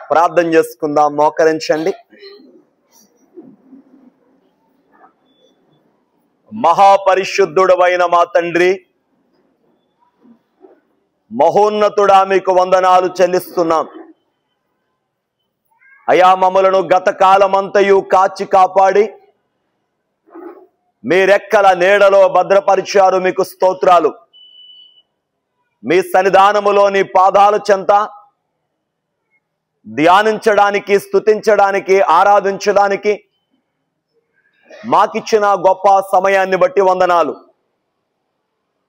ప్రార్థన చేసుకుందాం. మోకరించండి. మహాపరిశుద్ధుడవైన మా తండ్రి, మహోన్నతుడా, మీకు వందనాలు చెల్లిస్తున్నాం. అయా, మమ్మలను గత కాలమంతయు కాచి కాపాడి మీ రెక్కల నీడలో భద్రపరిచారు. మీకు స్తోత్రాలు. మీ సన్నిధానములో నీ పాదాల చెంత ధ్యానించడానికి, స్తుతించడానికి, ఆరాధించడానికి మాకిచ్చిన గొప్ప సమయాన్ని బట్టి వందనాలు.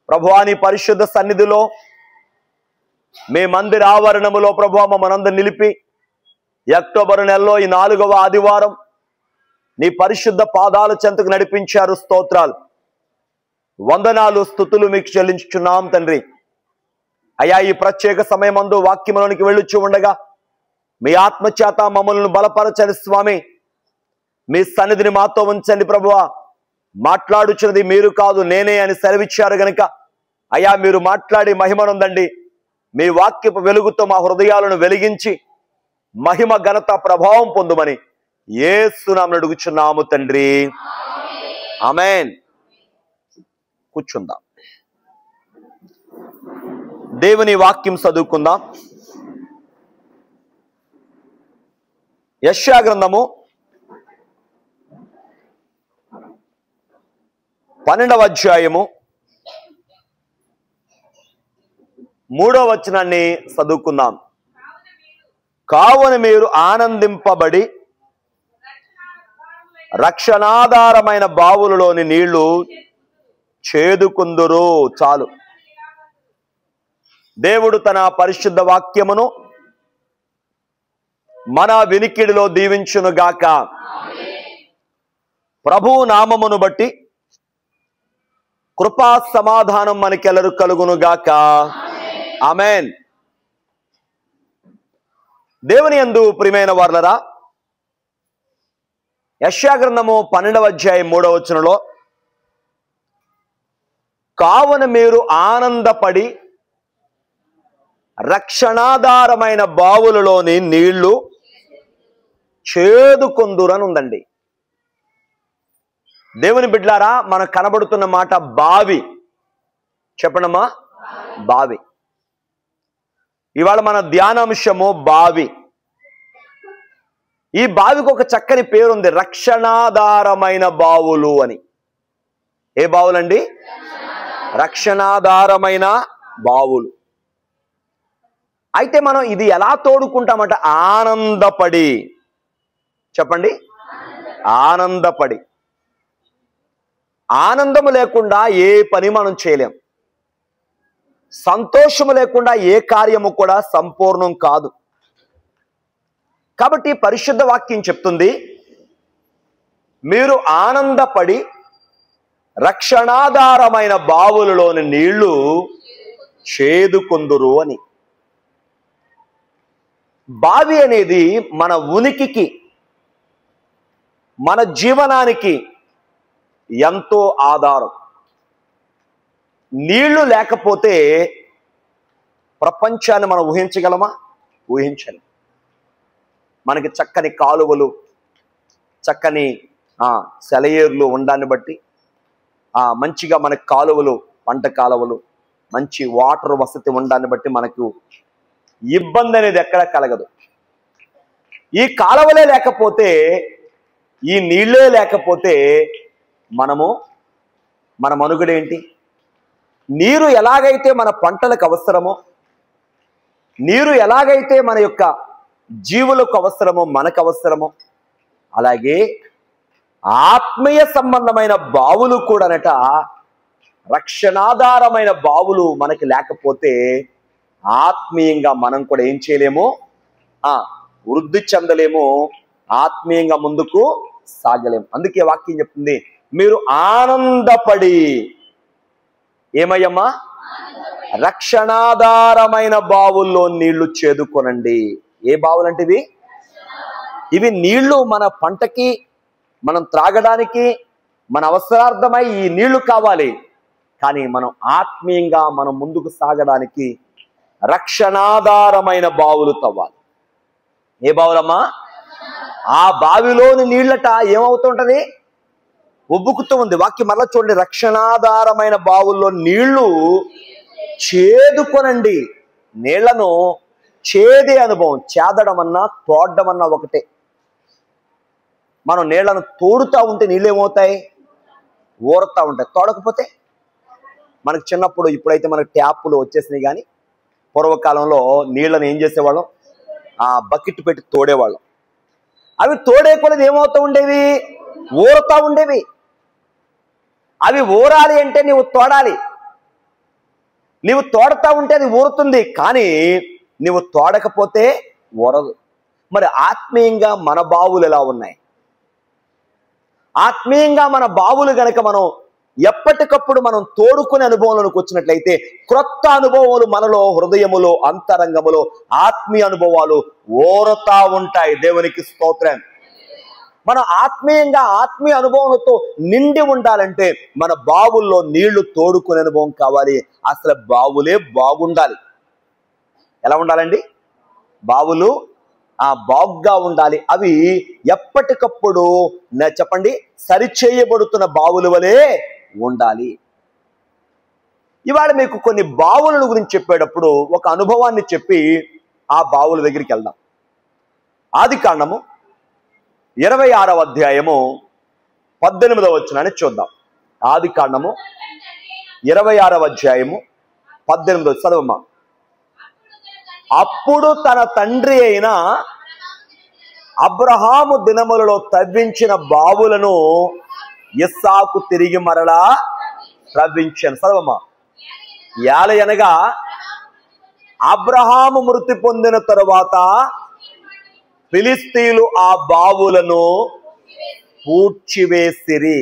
ప్రభువా, నీ పరిశుద్ధ సన్నిధిలో మీ మందిర ఆవరణములో ప్రభువా మమ్మల్ని నిలిపి అక్టోబర్ నెలలో ఈ 4వ ఆదివారం నీ పరిశుద్ధ పాదాల చెంతకు నడిపించారు. స్తోత్రాలు, వందనాలు, స్తుతులు మీకు చెల్లించుచున్నాం తండ్రి. అయా, ఈ ప్రత్యేక సమయమందు వాక్యములోనికి వెళ్ళుచు ఉండగా మీ ఆత్మచేత మమ్మల్ని బలపరచని స్వామి. మీ సన్నిధిని మాతో ఉంచండి ప్రభువా. మాట్లాడుచున్నది మీరు కాదు, నేనే అని సెలవిచ్చారు గనుక అయా, మీరు మాట్లాడి మహిమనుందండి. మీ వాక్యపు వెలుగుతో మా హృదయాలను వెలిగించి మహిమ, ఘనత, ప్రభావం పొందుమని యేసు నామమున అడుగుచున్నాము తండ్రి. ఆమేన్. కూర్చుందాం. దేవుని వాక్యం చదువుకుందాం. యెషయా గ్రంథము 12వ అధ్యాయము 3వ వచనాన్ని చదువుకుందాం. కావున మీరు ఆనందింపబడి రక్షణాధారమైన బావులలోని నీళ్లు చేదుకుందురు. చాలు. దేవుడు తన పరిశుద్ధ వాక్యమును మన వినికిడిలో దీవించునుగాక. ప్రభువు నామమును బట్టి కృపా సమాధానం మనకెల్లరు కలుగునుగాక. ఆమేన్. దేవుని యందు ప్రియమైన వారలారా, యెషయా గ్రంథము 12వ అధ్యాయం 3వ వచనంలో కావున మీరు ఆనందపడి రక్షణాధారమైన బావులలోని నీళ్లు చేదుకొందురని ఉందండి. దేవుని బిడ్డలారా, మనకు కనబడుతున్న మాట బావి. చెప్పండమ్మా, బావి. ఇవాళ మన ధ్యానాంశము బావి. ఈ బావికి ఒక చక్కని పేరుంది, రక్షణాధారమైన బావులు అని. ఏ బావులండి? రక్షణాధారమైన బావులు. అయితే మనం ఇది ఎలా తోడుకుంటామంట? ఆనందపడి. చెప్పండి, ఆనందపడి. ఆనందము లేకుండా ఏ పని మనం చేయలేం. సంతోషము లేకుండా ఏ కార్యము కూడా సంపూర్ణం కాదు. కాబట్టి పరిశుద్ధ వాక్యం చెప్తుంది, మీరు ఆనందపడి రక్షణాధారమైన బావులలోని నీళ్లు చేదుకొందురు అని. బావి అనేది మన ఉనికికి, మన జీవనానికి ఎంతో ఆధారం. నీళ్లు లేకపోతే ప్రపంచాన్ని మనం ఊహించగలమా? ఊహించలేం. మనకి చక్కని కాలువలు, చక్కని సెలయేర్లు ఉండాన్ని బట్టి మంచిగా మనకి కాలువలు, పంట కాలువలు, మంచి వాటర్ వసతి ఉండాన్ని బట్టి మనకు ఇబ్బంది అనేది ఎక్కడ కలగదు. ఈ కాలువలే లేకపోతే, ఈ నీళ్ళే లేకపోతే మన మనుగడేంటి? నీరు ఎలాగైతే మన పంటలకు అవసరమో, నీరు ఎలాగైతే మన యొక్క జీవులకు అవసరమో, మనకు అవసరమో, అలాగే ఆత్మీయ సంబంధమైన బావులు కూడానట, రక్షణాధారమైన బావులు మనకి లేకపోతే ఆత్మీయంగా మనం కూడా ఏం చేయలేము, వృద్ధి చెందలేము, ఆత్మీయంగా ముందుకు సాగలేము. అందుకే వాక్యం చెప్తుంది, మీరు ఆనందపడి ఏమయ్యమ్మా? రక్షణాధారమైన బావుల్లో నీళ్లు చేదుకొనండి. ఏ బావులు అంటే ఇవి నీళ్లు మన పంటకి, మనం త్రాగడానికి, మన అవసరార్థమై ఈ నీళ్లు కావాలి. కానీ మనం ఆత్మీయంగా మనం ముందుకు సాగడానికి రక్షణాధారమైన బావులు తవ్వాలి. ఏ బావులమ్మా? ఆ బావిలోని నీళ్ళట ఏమవుతుంటది? ఉబ్బుకుతూ ఉంది. వాక్యం మరలా చూడండి, రక్షణాధారమైన బావుల్లో నీళ్లు చేదుకొనండి. నీళ్లను చేదే అనుభవం. చేదడం అన్నా తోడడం అన్నా ఒకటే. మనం నీళ్లను తోడుతూ ఉంటే నీళ్ళు ఏమవుతాయి? ఊరుతూ ఉంటాయి. తోడకపోతే మనకు చిన్నప్పుడు, ఇప్పుడైతే మనకు ట్యాపులు వచ్చేసినాయి, కానీ పూర్వకాలంలో నీళ్ళని ఏం చేసేవాళ్ళం? బకెట్ పెట్టి తోడేవాళ్ళం. అవి తోడేకొలది ఏమవుతూ ఉండేవి? ఊరుతూ ఉండేవి. అవి ఊరాలి అంటే నీవు తోడాలి. నీవు తోడతా ఉంటే అది ఊరుతుంది, కానీ నీవు తోడకపోతే ఊరదు. మరి ఆత్మీయంగా మన బావులు ఎలా ఉన్నాయి? ఆత్మీయంగా మన బావులు గనక మనం ఎప్పటికప్పుడు మనం తోడుకునే అనుభవంలోకి వచ్చినట్లయితే క్రొత్త అనుభవాలు మనలో, హృదయములో, అంతరంగములో ఆత్మీయ అనుభవాలు ఊరుతా ఉంటాయి. దేవునికి స్తోత్రం. మన ఆత్మీయంగా ఆత్మీయ అనుభవంతో నిండి ఉండాలంటే మన బావుల్లో నీళ్లు తోడుకునే అనుభవం కావాలి. అసలు బావులే బాగుండాలి. ఎలా ఉండాలండి? బావులు బాగుగా ఉండాలి. అవి ఎప్పటికప్పుడు చెప్పండి, సరిచేయబడుతున్న బావుల వలె ఉండాలి. ఇవాళ మీకు కొన్ని బావుల గురించి చెప్పేటప్పుడు ఒక అనుభవాన్ని చెప్పి ఆ బావుల దగ్గరికి వెళ్దాం. ఆదికాండము 26వ అధ్యాయము 18వ వచనాన్ని చూద్దాం. ఆదికాండము 26వ అధ్యాయము 18వ చదవమ్మా. అప్పుడు తన తండ్రి అయిన అబ్రహాము దినములలో తవ్వించిన బావులను ఇస్సాకు తిరిగి మరలా త్రవ్వించాను. చదవమ్మా. యాలయనగా అబ్రహాము మృతి పొందిన తరువాత ఫిలిస్తీయులు ఆ బావులను పూడ్చివేసిరి.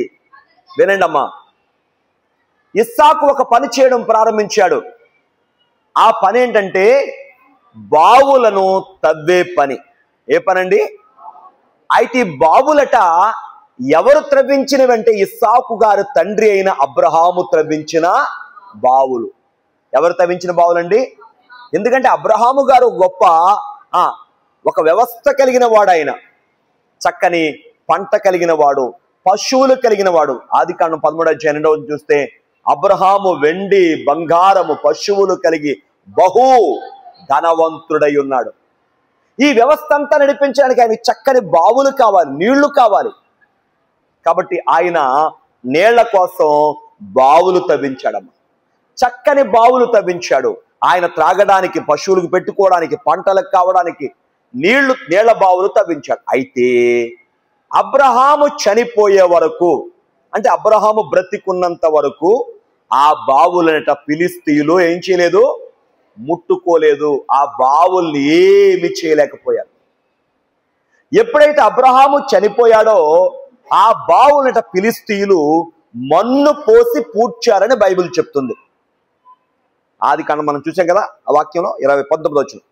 వినండి అమ్మా, ఇస్సాకు ఒక పని చేయడం ప్రారంభించాడు. ఆ పని ఏంటంటే బావులను తవ్వే పని. ఏ పనండి? అయితే బావులట ఎవరు త్రవ్వించినవంటే ఇస్సాకు గారు తండ్రి అయిన అబ్రహాము త్రవ్వించిన బావులు. ఎవరు త్రవ్వించిన బావులండి? ఎందుకంటే అబ్రహాము గారు గొప్ప ఒక వ్యవస్థ కలిగిన వాడు. ఆయన చక్కని పంట కలిగిన వాడు, పశువులు కలిగిన వాడు. ఆదికాండం 13వ అధ్యాయం చూస్తే అబ్రహాము వెండి బంగారము పశువులు కలిగి బహు ధనవంతుడై ఉన్నాడు. ఈ వ్యవస్థ అంతా నడిపించడానికి ఆయన చక్కని బావులు కావాలి, నీళ్లు కావాలి. కాబట్టి ఆయన నీళ్ల కోసం బావులు తవ్వించాడమ్మ. చక్కని బావులు తవ్వించాడు. ఆయన త్రాగడానికి, పశువులకు పెట్టుకోవడానికి, పంటలకు కావడానికి నీళ్ల బావులు తవ్వించాడు. అయితే అబ్రహాము చనిపోయే వరకు, అంటే అబ్రహాము బ్రతికున్నంత వరకు ఆ బావులనట ఫిలిస్తీయులు ఏం చేయలేదు? ముట్టుకోలేదు. ఆ బావుల్ని ఏమి చేయలేకపోయారు. ఎప్పుడైతే అబ్రహాము చనిపోయాడో ఆ బావులనట ఫిలిస్తీయులు మన్ను పోసి పూడ్చారని బైబిల్ చెప్తుంది. ఆదికాండం మనం చూసాం కదా, ఆ వాక్యంలో 19వ వచనం.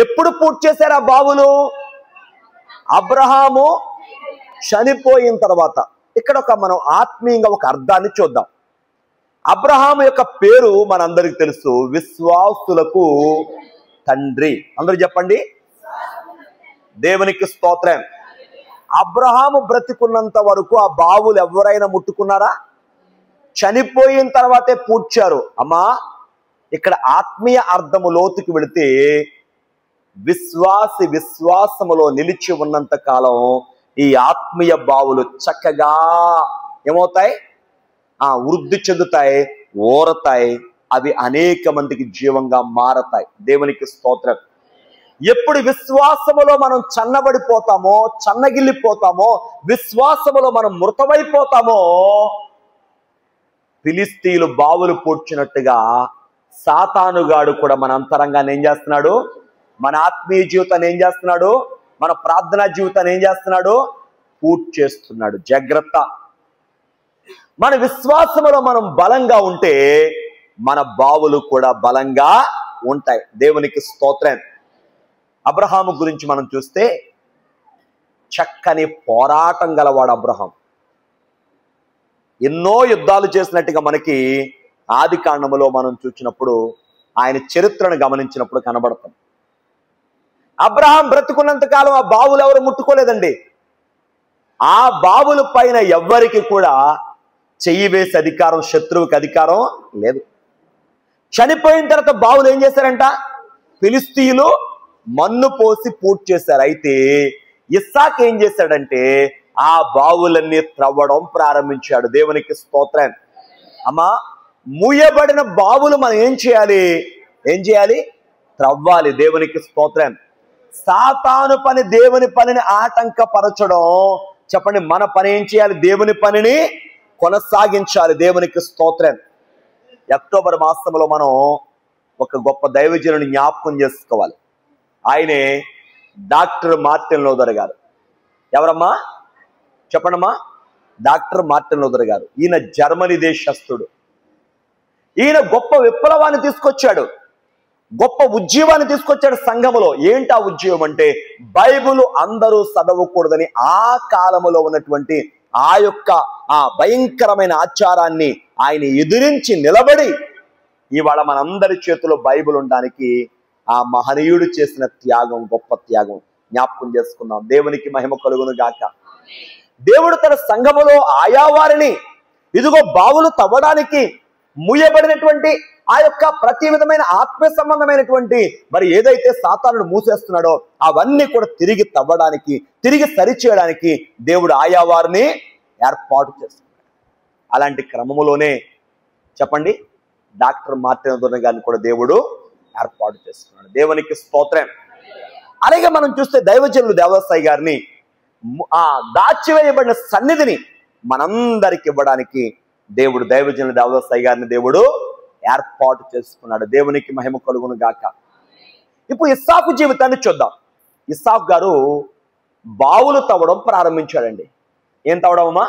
ఎప్పుడు పూడ్చేశారు ఆ బావులు? అబ్రహాము చనిపోయిన తర్వాత. ఇక్కడ మనం ఆత్మీయంగా ఒక అర్థాన్ని చూద్దాం. అబ్రహాము యొక్క పేరు మనందరికి తెలుసు, విశ్వాసులకు తండ్రి. అందరూ చెప్పండి, దేవునికి స్తోత్రం. అబ్రహాము బ్రతికున్నంత వరకు ఆ బావులు ఎవరైనా ముట్టుకున్నారా? చనిపోయిన తర్వాతే పూడ్చారు. అమ్మా, ఇక్కడ ఆత్మీయ అర్థము లోతుకి వెళితే విశ్వాసములో నిలిచి ఉన్నంత కాలం ఈ ఆత్మీయ బావులు చక్కగా ఏమవుతాయి? వృద్ధి చెందుతాయి, ఊరతాయి. అవి అనేక మందికి జీవంగా మారతాయి. దేవునికి స్తోత్రం. ఎప్పుడు విశ్వాసములో మనం చన్నబడిపోతామో, చన్నగిల్లిపోతామో, విశ్వాసములో మనం మృతమైపోతామో, ఫిలిస్తీయులు బావులు పూడ్చినట్టుగా సాతానుగాడు కూడా మన అంతరంగాన్ని ఏం చేస్తున్నాడు? మన ఆత్మీయ జీవితాన్ని ఏం చేస్తున్నాడు? మన ప్రార్థనా జీవితాన్ని ఏం చేస్తున్నాడు? పూడ్చేస్తున్నాడు. జాగ్రత్త. మన విశ్వాసములో మనం బలంగా ఉంటే మన బావులు కూడా బలంగా ఉంటాయి. దేవునికి స్తోత్రం. అబ్రహాము గురించి మనం చూస్తే చక్కని పోరాటం గలవాడు అబ్రహాం. ఎన్నో యుద్ధాలు చేసినట్టుగా మనకి ఆదికాండములో మనం చూసినప్పుడు, ఆయన చరిత్రను గమనించినప్పుడు కనబడతాం. అబ్రహాం బ్రతుకున్నంత కాలం ఆ బావులు ఎవరు ముట్టుకోలేదండి. ఆ బావుల పైన ఎవ్వరికి కూడా చెయ్యి వేసే అధికారం, శత్రువుకి అధికారం లేదు. చనిపోయిన తర్వాత బావులు ఏం చేశారంట? ఫిలిస్తీయులు మన్ను పోసి పూర్తి చేశారు. అయితే ఇస్సాకు ఏం చేశాడంటే ఆ బావులన్నీ త్రవ్వడం ప్రారంభించాడు. దేవునికి స్తోత్రం. అమ్మా, మూయబడిన బావులు మనం ఏం చేయాలి? త్రవ్వాలి. దేవునికి స్తోత్రం. సాతాను పని దేవుని పనిని ఆటంకపరచడం. చెప్పండి, మన పని ఏం చేయాలి? దేవుని పనిని కొనసాగించాలి. దేవునికి స్తోత్రం. అక్టోబర్ మాసంలో మనం ఒక గొప్ప దైవజనుని జ్ఞాపకం చేసుకోవాలి. ఆయనే డాక్టర్ మార్టిన్ లూథర్ గారు. ఎవరమ్మా చెప్పండమ్మా? డాక్టర్ మార్టిన్ లూథర్ గారు. ఈయన జర్మనీ దేశస్థుడు. ఈయన గొప్ప విప్లవాన్ని తీసుకొచ్చాడు, గొప్ప ఉద్యమాన్ని తీసుకొచ్చాడు సంఘములో. ఏంటి ఆ ఉద్యమం అంటే, బైబిల్ అందరూ చదవకూడదని ఆ కాలములో ఉన్నటువంటి ఆ భయంకరమైన ఆచారాన్ని ఆయన ఎదిరించి నిలబడి ఇవాళ మనందరి చేతిలో బైబిల్ ఉండడానికి ఆ మహనీయుడు చేసిన త్యాగం, గొప్ప త్యాగం జ్ఞాపకం చేసుకుందాం. దేవునికి మహిమ కలుగును గాక. దేవుడు తన సంఘములో ఆయా వారిని ఇదిగో బావులు తవ్వడానికి, మూయబడినటువంటి ఆ యొక్క ప్రతి విధమైన ఆత్మ సంబంధమైనటువంటి మరి ఏదైతే సాతానుడు మూసేస్తున్నాడో అవన్నీ కూడా తిరిగి తవ్వడానికి, తిరిగి సరిచేయడానికి దేవుడు ఆయా వారిని ఏర్పాటు చేస్తున్నాడు. అలాంటి క్రమములోనే చెప్పండి, డాక్టర్ మార్టిన్ లూథర్ గారిని కూడా దేవుడు ఏర్పాటు చేసుకున్నాడు. దేవునికి స్తోత్రం. అలాగే మనం చూస్తే దైవజనులు దేవదాసాయి గారిని ఆ దాచివేయబడిన సన్నిధిని మనందరికి ఇవ్వడానికి దేవుడు దైవజనులు దేవదాసాయి గారిని దేవుడు ఏర్పాటు చేసుకున్నాడు. దేవునికి మహిమ కలుగును గాక. ఇప్పుడు ఇస్సాకు జీవితాన్ని చూద్దాం. ఇస్సాకు గారు బావులు తవ్వడం ప్రారంభించాడండి. ఏం తవ్వడం అమ్మా?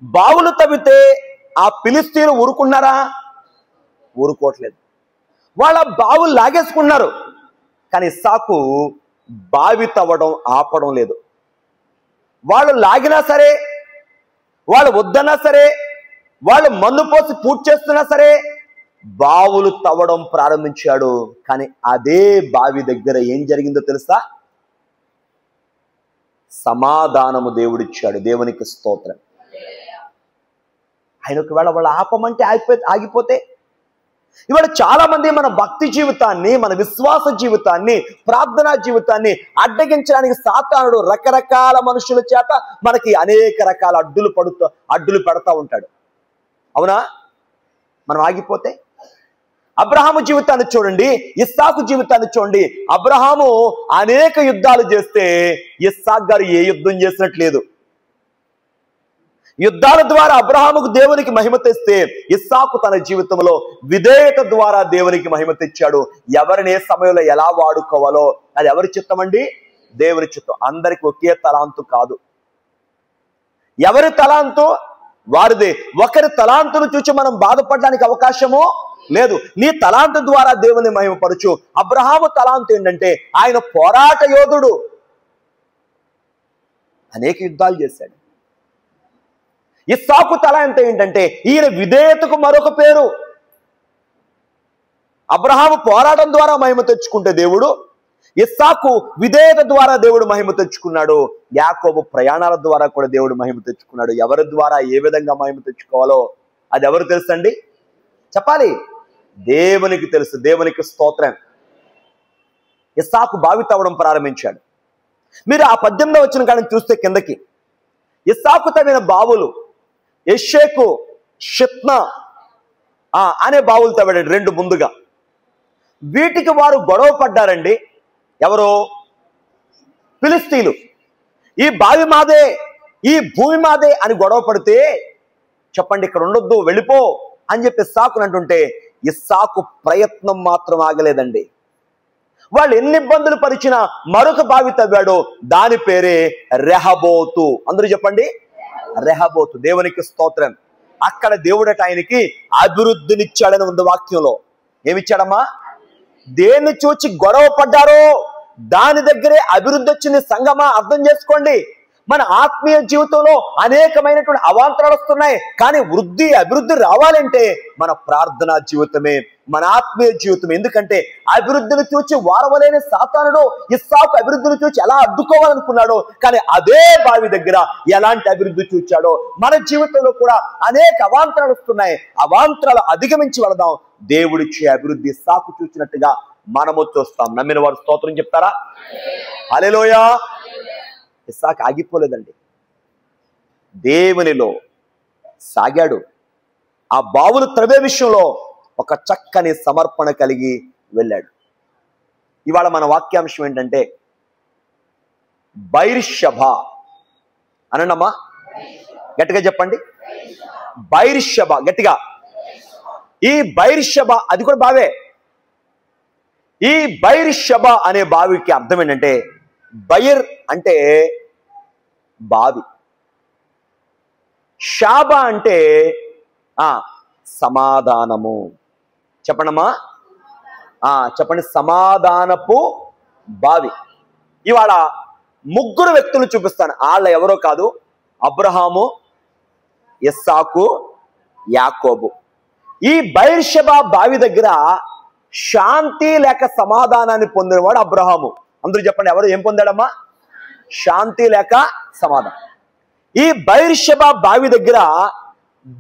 బావులు తవ్వితే ఆ ఫిలిస్తీయులు ఊరుకున్నారా? ఊరుకోవట్లేదు. వాళ్ళ బావులు లాగేసుకున్నారు. కానీ ఇస్సాకు బావి తవ్వడం ఆపడం లేదు. వాళ్ళు లాగినా సరే, వాళ్ళు వద్దన్నా సరే, వాళ్ళు మన్ను పోసి పూర్తి చేస్తున్నా సరే బావులు తవ్వడం ప్రారంభించాడు. కానీ అదే బావి దగ్గర ఏం జరిగిందో తెలుసా? సమాధానము దేవుడిచ్చాడు. దేవునికి స్తోత్రం. ఆయన ఒకవేళ వాళ్ళు ఆపమంటే ఆగిపోతే, ఇవాళ చాలా మంది మన భక్తి జీవితాన్ని, మన విశ్వాస జీవితాన్ని, ప్రార్థనా జీవితాన్ని అడ్డగించడానికి సాతానుడు రకరకాల మనుషుల చేత మనకి అనేక రకాల అడ్డులు పెడతా ఉంటాడు. అవునా? మనం ఆగిపోతే అబ్రహాము జీవితాన్ని చూడండి, ఇస్సాకు జీవితాన్ని చూడండి. అబ్రహాము అనేక యుద్ధాలు చేస్తే ఇస్సాకు గారు ఏ యుద్ధం చేసినట్లేదు. యుద్ధాల ద్వారా అబ్రహాముకు దేవునికి మహిమ తెస్తే ఇస్సాకు తన జీవితంలో విధేయత ద్వారా దేవునికి మహిమ తెచ్చాడు. ఎవరిని ఏ సమయంలో ఎలా వాడుకోవాలో అది ఎవరి చిత్తం అండి? దేవుని చిత్తం. అందరికి ఒకే తలాంతు కాదు. ఎవరి తలాంతు వారిదే. ఒకరి తలాంతును చూసి మనం బాధపడడానికి అవకాశమో లేదు. నీ తలాంతు ద్వారా దేవుని మహిమపరచు. అబ్రహాము తలాంతు ఏంటంటే ఆయన పోరాట యోధుడు. అనేక యుద్ధాలు చేశాడు. ఇస్సాకు తలాంతు ఏంటంటే ఈయన విధేయతకు మరొక పేరు. అబ్రహాము పోరాటం ద్వారా మహిమ తెచ్చుకుంటే దేవుడు, ఇస్సాకు విధేయత ద్వారా దేవుడు మహిమ తెచ్చుకున్నాడు. యాకోబు ప్రయాణాల ద్వారా కూడా దేవుడు మహిమ తెచ్చుకున్నాడు. ఎవరి ద్వారా ఏ విధంగా మహిమ తెచ్చుకోవాలో అది ఎవరు తెలుసండి? చెప్పాలి. దేవునికి తెలుసు. దేవునికి స్తోత్రం. ఇస్సాకు బావి తవ్వడం ప్రారంభించాడు. మీరు ఆ 18వ వచనం కాడిని చూస్తే కిందకి, ఇస్సాకు తవ్విన బావులు ఎషేకు, షిత్నా అనే బావులు తవ్వాడు 2 ముందుగా. వీటికి వారు గొడవ పడ్డారండి. ఎవరు? ఫిలిస్తీయులు. ఈ బావి మాదే, ఈ భూమి మాదే అని గొడవ పడితే, చెప్పండి ఇక్కడ ఉండొద్దు వెళ్ళిపో అని చెప్పి ఇస్సాకుని అంటుంటే ఇస్సాకు ప్రయత్నం మాత్రం ఆగలేదండి. వాళ్ళు ఎన్ని ఇబ్బందులు పరిచినా మరొక బావి తవ్వాడు. దాని పేరే రెహబోతు. అందరూ చెప్పండి, రెహబోతు. దేవునికి స్తోత్రం. అక్కడ దేవుడట ఆయనకి అభివృద్ధినిచ్చాడని ఉంది వాక్యంలో. ఏమిచ్చాడమ్మా? దేన్ని చూచి గొడవ పడ్డారో దాని దగ్గరే అభివృద్ధి వచ్చింది. సంగమా, అర్థం చేసుకోండి. మన ఆత్మీయ జీవితంలో అనేకమైనటువంటి అవాంతరాలు వస్తున్నాయి. కానీ అభివృద్ధి రావాలంటే మన ప్రార్థనా జీవితమే, మన ఆత్మీయ జీవితం. ఎందుకంటే అభివృద్ధిని చూచి వారవలేని సాతానుడు ఇస్సాకు అభివృద్ధిని చూచి ఎలా అడ్డుకోవాలనుకున్నాడో, కానీ అదే బావి దగ్గర ఎలాంటి అభివృద్ధి చూచాడో మన జీవితంలో కూడా అనేక అవాంతరాలు వస్తున్నాయి. అవాంతరాలు అధిగమించి వెళదాం. దేవుడిచ్చే అభివృద్ధి ఇస్సాకు చూసినట్టుగా మనము చూస్తాం. నమ్మిన వారు స్తోత్రం చెప్తారా? హల్లెలూయా. ఇస్సాకు ఆగిపోలేదండి, దేవునిలో సాగాడు. ఆ బావులు త్రవ్వే విషయంలో ఒక చక్కని సమర్పణ కలిగి వెళ్ళాడు. ఇవాళ మన వాక్యాంశం ఏంటంటే బైర్షెబ అనండమ్మా, గట్టిగా చెప్పండి. బైర్షెబ, గట్టిగా. ఈ బైర్షెబ అది కూడా బావే. ఈ బైర్షెబ అనే బావికి అర్థం ఏంటంటే, బైర్ అంటే బావి, షాబా అంటే సమాధానము. చెప్పండమ్మా, చెప్పండి. సమాధానపు బావి. ఇవాళ ముగ్గురు వ్యక్తులు చూపిస్తాను. వాళ్ళ ఎవరో కాదు, అబ్రహాము, ఇస్సాకు, యాకోబు. ఈ బైర్షెబా బావి దగ్గర శాంతి లేక సమాధానాన్ని పొందినవాడు అబ్రహాము. అందరూ చెప్పండి, ఎవరు ఏం పొందాడమ్మా? శాంతి లేక సమాధానం. ఈ బైర్షెబా బావి దగ్గర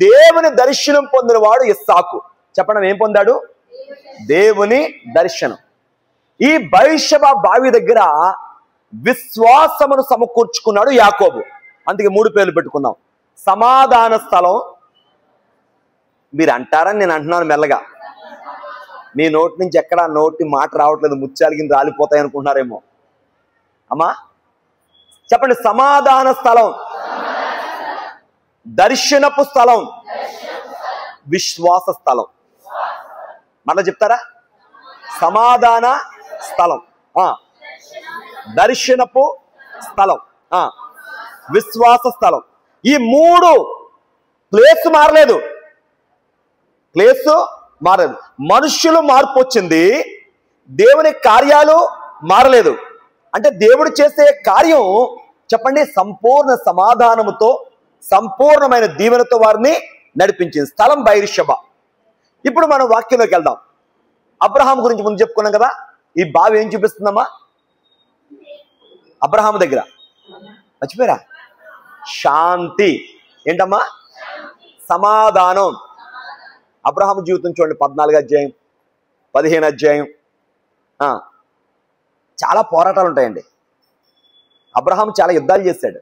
దేవుని దర్శనం పొందినవాడు ఇస్సాకు. చెప్పండి, ఏం పొందాడు? దేవుని దర్శనం. ఈ బైర్షెబా బావి దగ్గర విశ్వాసమును సమకూర్చుకున్నాడు యాకోబు. అందుకే 3 పేర్లు పెట్టుకుందాం. సమాధాన స్థలం. మీరు అంటారని నేను అంటున్నాను మెల్లగా, మీ నోటి నుంచి ఎక్కడ నోటి మాట రావట్లేదు, ముత్యాలు కింద రాలిపోతాయి అనుకుంటున్నారేమో. అమ్మా చెప్పండి. సమాధాన స్థలం, దర్శనపు స్థలం, విశ్వాస స్థలం. మళ్ళా చెప్తారా? సమాధాన స్థలం, దర్శనపు స్థలం, విశ్వాస స్థలం. ఈ 3 ప్లేస్ మారలేదు. మనుష్యులు మార్పు వచ్చింది, దేవుని కార్యాలు మారలేదు. అంటే దేవుడు చేసే కార్యం చెప్పండి సంపూర్ణ సమాధానముతో, సంపూర్ణమైన దీవెనతో వారిని నడిపించింది. స్థలం బైర్షెబ. ఇప్పుడు మనం వాక్యంలోకి వెళ్దాం. అబ్రహాం గురించి ముందు చెప్పుకున్నాం కదా. ఈ బావి ఏం చూపిస్తుందమ్మా? అబ్రహాం దగ్గర మర్చిపోయారా? శాంతి. ఏంటమ్మా? సమాధానం. అబ్రహాం జీవితం చూడండి, 14వ అధ్యాయం, 15వ అధ్యాయం. చాలా పోరాటాలు ఉంటాయండి. అబ్రహాం చాలా యుద్ధాలు చేశాడు.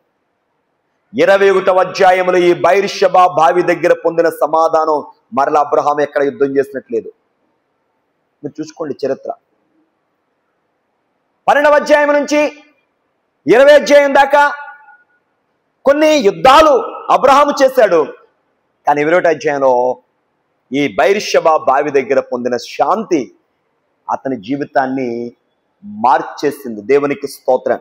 21వ అధ్యాయంలో ఈ బైర్షెబ బావి దగ్గర పొందిన సమాధానం మరలా అబ్రహాం ఎక్కడ యుద్ధం చేసినట్లేదు. మీరు చూసుకోండి చరిత్ర. 12వ అధ్యాయం నుంచి 20వ అధ్యాయం దాకా కొన్ని యుద్ధాలు అబ్రహాము చేశాడు. కానీ 21వ అధ్యాయంలో ఈ బైర్షెబ బావి దగ్గర పొందిన శాంతి అతని జీవితాన్ని మార్చేసింది. దేవునికి స్తోత్రం.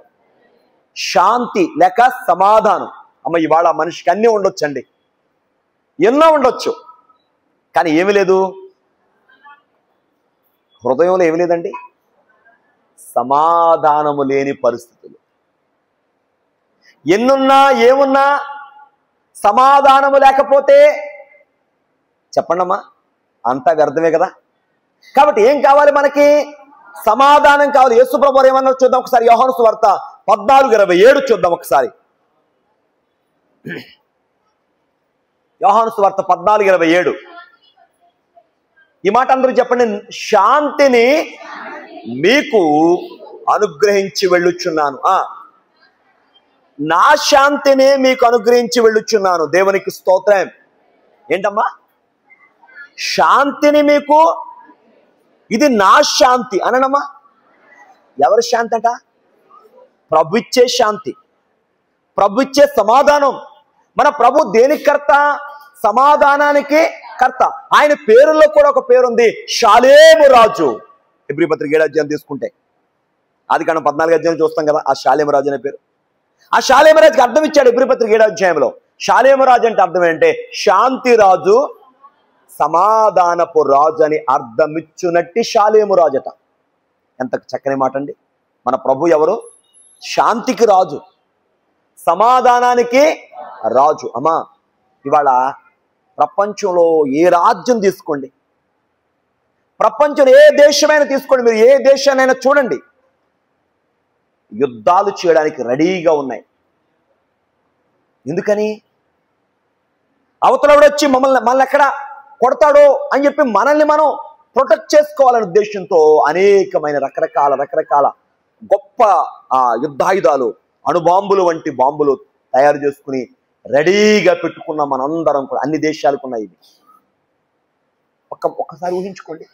శాంతి లేక సమాధానం. అమ్మ ఇవాళ మనిషికి అన్నీ ఉండొచ్చండి, ఎన్నో ఉండొచ్చు, కానీ ఏమీ లేదు. హృదయంలో ఏమి లేదండి? సమాధానము లేని పరిస్థితులు. ఎన్నున్నా ఏమున్నా సమాధానము లేకపోతే చెప్పండమ్మా అంతా వ్యర్థమే కదా. కాబట్టి ఏం కావాలి మనకి? సమాధానం కావాలి. యేసు ప్రభువు ఏమన్నా చూద్దాం ఒకసారి. యోహాను సువార్త 14:27 చూద్దాం ఒకసారి. యోహాను సువార్త 14:27. ఈ మాట అందరూ చెప్పండి. శాంతిని మీకు అనుగ్రహించి వెళ్ళుచున్నాను. నా శాంతిని మీకు అనుగ్రహించి వెళ్ళుచున్నాను. దేవునికి స్తోత్రం. ఏంటమ్మా? శాంతిని మీకు, ఇది నా శాంతి అననమ్మా. ఎవరి శాంతి అంట? ప్రభు ఇచ్చే శాంతి, ప్రభు ఇచ్చే సమాధానం. మన ప్రభు దేనికి కర్త? సమాధానానికి కర్త. ఆయన పేరులో కూడా ఒక పేరు ఉంది, షాలేము రాజు. హెబ్రీ పత్రిక 7వ అధ్యాయం తీసుకుంటే ఆదికాండం 14వ అధ్యాయం చూస్తాం కదా, ఆ షాలేము రాజు అనే పేరు. ఆ షాలేము రాజుకి అర్థం ఇచ్చాడు హెబ్రీ పత్రిక 7వ అధ్యాయంలో. షాలేము రాజు అంటే అర్థం ఏంటంటే శాంతి రాజు, సమాధానపు రాజు అని అర్థమిచ్చునట్టి షాలేము రాజట. ఎంత చక్కని మాట అండి. మన ప్రభు ఎవరు? శాంతికి రాజు, సమాధానానికి రాజు. అమ్మా, ఇవాళ ప్రపంచంలో ఏ రాజ్యం తీసుకోండి, ప్రపంచంలో ఏ దేశమైనా తీసుకోండి, మీరు ఏ దేశాన్నైనా చూడండి, యుద్ధాలు చేయడానికి రెడీగా ఉన్నాయి. ఎందుకని? అవతల వచ్చి మనల్ని ఎక్కడ కొడతాడో అని చెప్పి మనల్ని మనం ప్రొటెక్ట్ చేసుకోవాలనే ఉద్దేశంతో అనేకమైన రకరకాల గొప్ప యుద్ధాయుధాలు, అణుబాంబులు వంటి బాంబులు తయారు చేసుకుని రెడీగా పెట్టుకున్న మనందరం కూడా అన్ని దేశాలకు ఉన్నాయి. ఇది ఒక్కసారి ఊహించుకోండి.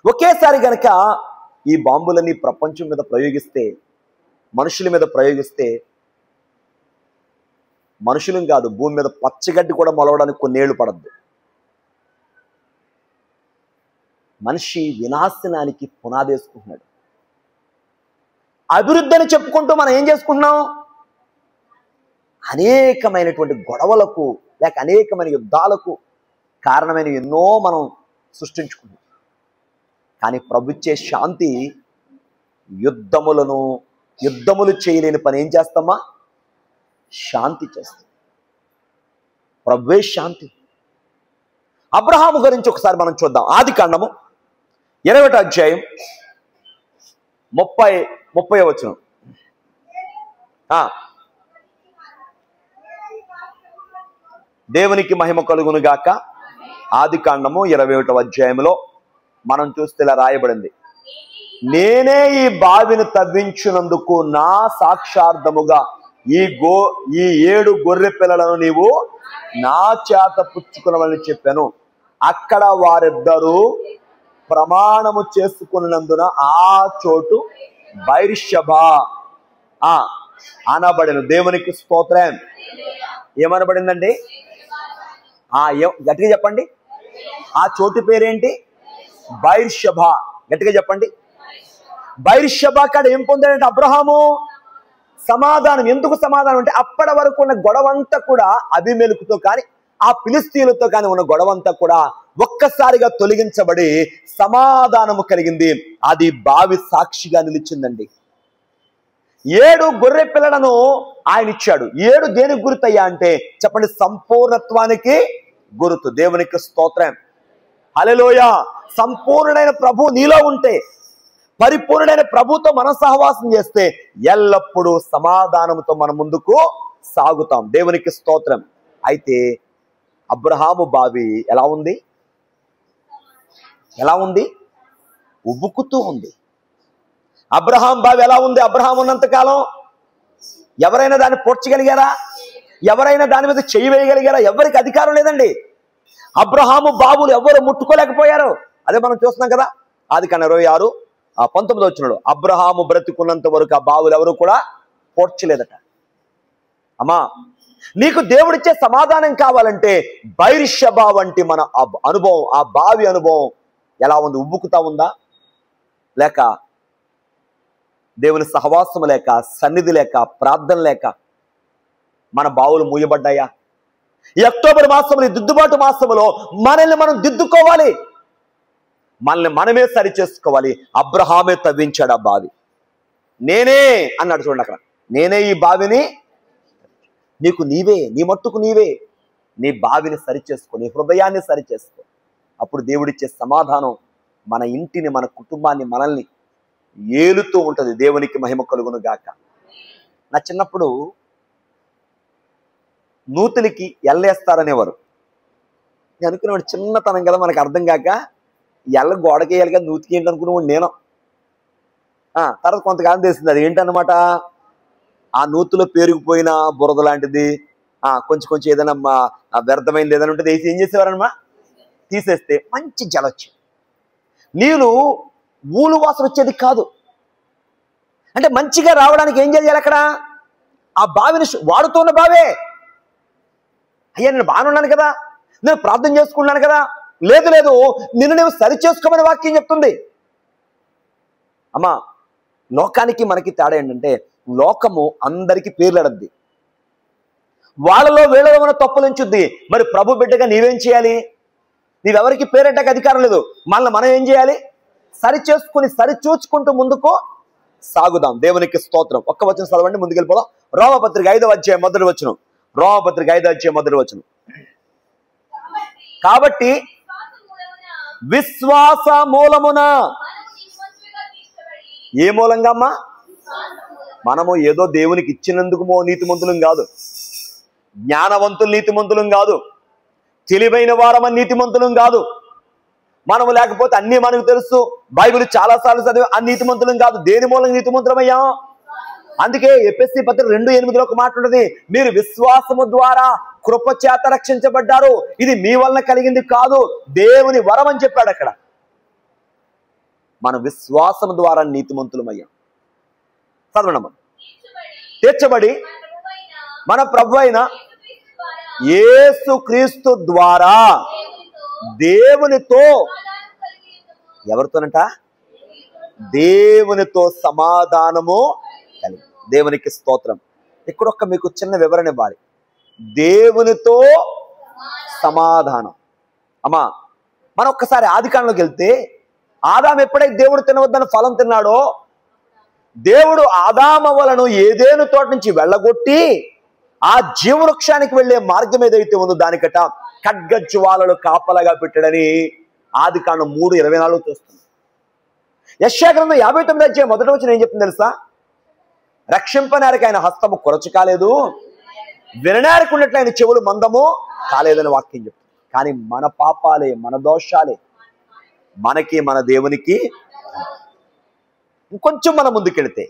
ఒకేసారి గనక ఈ బాంబులన్నీ ప్రపంచం మీద ప్రయోగిస్తే, మనుషుల మీద ప్రయోగిస్తే, మనుషులం కాదు, భూమి మీద పచ్చగడ్డి కూడా మొలవడానికి కొన్నేళ్లు పడద్దు. మనిషి వినాశనానికి పునాది వేసుకుంటున్నాడు. అభివృద్ధి అని చెప్పుకుంటూ మనం ఏం చేసుకుంటున్నాం? అనేకమైనటువంటి గొడవలకు లేక అనేకమైన యుద్ధాలకు కారణమైన ఎన్నో మనం సృష్టించుకున్నాం. కానీ ప్రభుత్వ శాంతి యుద్ధములు చేయలేని పని ఏం చేస్తామా? శాంతి చేస్తాం. ప్రభువే శాంతి. అబ్రహాము గురించి ఒకసారి మనం చూద్దాం. ఆదికాండము 20వ అధ్యాయం 30వ వచనం. దేవునికి మహిమ కలుగును గాక. ఆదికాండము 21వ అధ్యాయంలో మనం చూస్తే ఇలా రాయబడింది, నేనే ఈ బావిని తవ్వించినందుకు నా సాక్షార్థముగా ఈ 7 గొర్రె పిల్లలను నీవు నా చేత పుచ్చుకునవని చెప్పాను. అక్కడ వారిద్దరూ ప్రమాణము చేసుకున్నందున ఆ చోటు బైర్షెబా అనబడిన. దేవునికి స్తోత్రం. ఏమనబడిందండి? గట్టిగా చెప్పండి. ఆ చోటు పేరేంటి? బైర్షెబా. గట్టిగా చెప్పండి. బైర్షెబా కాడ ఏం పొందాడంటే అబ్రహాము? సమాధానం. ఎందుకు సమాధానం అంటే అప్పటి వరకు ఉన్న గొడవంతా కూడా అబీమెలెకుతో కానీ ఆ ఫిలిస్తీయులతో కానీ ఉన్న గొడవంతా కూడా ఒక్కసారిగా తొలగించబడి సమాధానము కలిగింది. అది బావి సాక్షిగా నిలిచిందండి. 7 గొర్రె పిల్లలను ఆయన ఇచ్చాడు. 7 దేనికి గుర్తయ్యా అంటే చెప్పండి, సంపూర్ణత్వానికి గుర్తు. దేవునికి స్తోత్రం. హల్లెలూయా. సంపూర్ణమైన ప్రభు నీలో ఉంటే, పరిపూర్ణమైన ప్రభుతో మనం సహవాసం చేస్తే ఎల్లప్పుడూ సమాధానంతో మనం ముందుకు సాగుతాం. దేవునికి స్తోత్రం. అయితే అబ్రహాము బావి ఎలా ఉంది? ఉబ్బుకుతూ ఉంది. అబ్రహాం బావి ఎలా ఉంది? అబ్రహాం ఉన్నంతకాలం ఎవరైనా దాన్ని పొడ్చగలిగారా? ఎవరైనా దాని మీద చెయ్యి వేయగలిగారా? ఎవరికి అధికారం లేదండి. అబ్రహాము బావులు ఎవరు ముట్టుకోలేకపోయారు. అదే మనం చూస్తున్నాం కదా. ఆదికాండం 26:19 వచ్చినాడు. అబ్రహాము బ్రతికున్నంత వరకు ఆ బావులు ఎవరు కూడా పోడ్చలేదట. అమ్మా, నీకు దేవుడిచ్చే సమాధానం కావాలంటే బైర్షెబా వంటి మన అనుభవం, ఆ బావి అనుభవం ఎలా ఉంది? ఉబ్బుకుతా ఉందా? లేక దేవుని సహవాసం లేక, సన్నిధి లేక, ప్రార్థన లేక మన బావులు మూయబడ్డాయా? ఈ అక్టోబర్ మాసంలో, ఈ దిద్దుబాటు మాసంలో మనల్ని మనం దిద్దుకోవాలి, మనల్ని మనమే సరి చేసుకోవాలి. అబ్రహామే తవ్వించాడు ఆ బావి. నేనే అన్నాడు. చూడండి అక్కడ, నేనే ఈ బావిని, నీకు నీవే, నీ మట్టుకు నీవే నీ బావిని సరిచేసుకో, నీ హృదయాన్ని సరిచేసుకో. అప్పుడు దేవుడిచ్చే సమాధానం మన ఇంటిని, మన కుటుంబాన్ని, మనల్ని ఏలుతూ ఉంటుంది. దేవునికి మహిమ కలుగును గాక. నా చిన్నప్పుడు నూతులకి ఎల్లేస్తారనేవారు. నేను అనుకునేవాడు, చిన్నతనం కదా మనకు అర్థం కాక, ఎల్ల గోడకేయాలి కదా, నూతికి ఏంటి అనుకునేవాడు నేను. తర్వాత కొంతకాలం తెలిసింది అది ఏంటన్నమాట. ఆ నూతులో పేరుకుపోయిన బురద లాంటిది, కొంచెం ఏదైనా వ్యర్థమైంది ఏదైనా ఉంటుంది, వేసి ఏం చేసేవారనమా, తీసేస్తే మంచి జలం వచ్చేది. నీళ్ళు ఊలు వాసన వచ్చేది కాదు. అంటే మంచిగా రావడానికి ఏం చేయాలి? అక్కడ ఆ బావిని వాడుతున్న బావే. అయ్యా, నేను బాగానే ఉన్నాను కదా, నేను ప్రార్థన చేసుకున్నాను కదా. లేదు లేదు, నిన్ను నువ్వు సరి చేసుకోమని వాక్యం చెప్తుంది. అమ్మా, లోకానికి మనకి తేడా ఏంటంటే, లోకము అందరికీ పేర్లడద్ది, వాళ్ళలో వీళ్ళలో మన తప్పులు ఉంచుద్ది. మరి ప్రభు బిడ్డగా నీవేం చేయాలి? నీవెవరికి పేరెట్టక అధికారం లేదు. మనల్ని మనం ఏం చేయాలి? సరి చేసుకుని, సరి చూచుకుంటూ ముందుకు సాగుదాం. దేవునికి స్తోత్రం. ఒక్క వచనం చదవండి, ముందుకెళ్ళిపోదాం. రోమపత్రిక 5వ అధ్యాయం మొదటి వచనం. రోమపత్రిక 5వ అధ్యాయం మొదటి వచనం. కాబట్టి విశ్వాస మూలమున, ఏ మూలంగా అమ్మా? మనము ఏదో దేవునికి ఇచ్చినందుకు నీతిమంతులం కాదు, జ్ఞానవంతులు నీతిమంతులం కాదు, తెలివైన వారమని నీతిమంతులం కాదు, మనము లేకపోతే అన్ని మనకు తెలుసు, బైబిల్ చాలాసార్లు చదివి అన్ని నీతిమంతులం కాదు. దేని మూలంగా నీతిమంతులమయ్యాం? అందుకే ఎఫెసీ పత్రిక 2:8 ఒక మాట ఉంటుంది, మీరు విశ్వాసము ద్వారా కృపచేత రక్షించబడ్డారు, ఇది మీ వలన కలిగింది కాదు, దేవుని వరం అని చెప్పాడు అక్కడ. మన విశ్వాసము ద్వారా నీతిమంతులమయ్యాం. చదవండి. తీర్చబడి మన ప్రభు అయిన యేసుక్రీస్తు ద్వారా దేవునితో, ఎవరితోనంట? దేవునితో సమాధానము కలిగి. దేవునికి స్తోత్రం. ఇక్కడ ఒక్క మీకు చిన్న వివరణ ఇవ్వాలి. దేవునితో సమాధానం. అమ్మా, మనం ఒక్కసారి ఆదికాండంలోకి వెళ్తే, ఆదాము ఎప్పుడైతే దేవుడు తినవద్దన్న ఫలం తిన్నాడో, దేవుడు ఆదామవలను ఏదేను తోట నుంచి వెళ్ళగొట్టి ఆ జీవవృక్షానికి వెళ్లే మార్గం ఏదైతే ఉందో దానికట ఖడ్గజ్వాలలు కాపలాగా పెట్టాడని ఆదికాండం 3:24 చూస్తుంది. యెషయా గ్రంథం 59వ అధ్యాయం మొదటి వచనం ఏం చెప్తుంది తెలుసా? రక్షింపనేరకు ఆయన హస్తము కొరచు కాలేదు, విననేరకు ఉన్నట్లు ఆయన చెవులు మందము కాలేదని వాక్యం చెప్తుంది. కానీ మన పాపాలే, మన దోషాలే మనకి, మన దేవునికి. ఇంకొంచెం మనం ముందుకెళ్తే,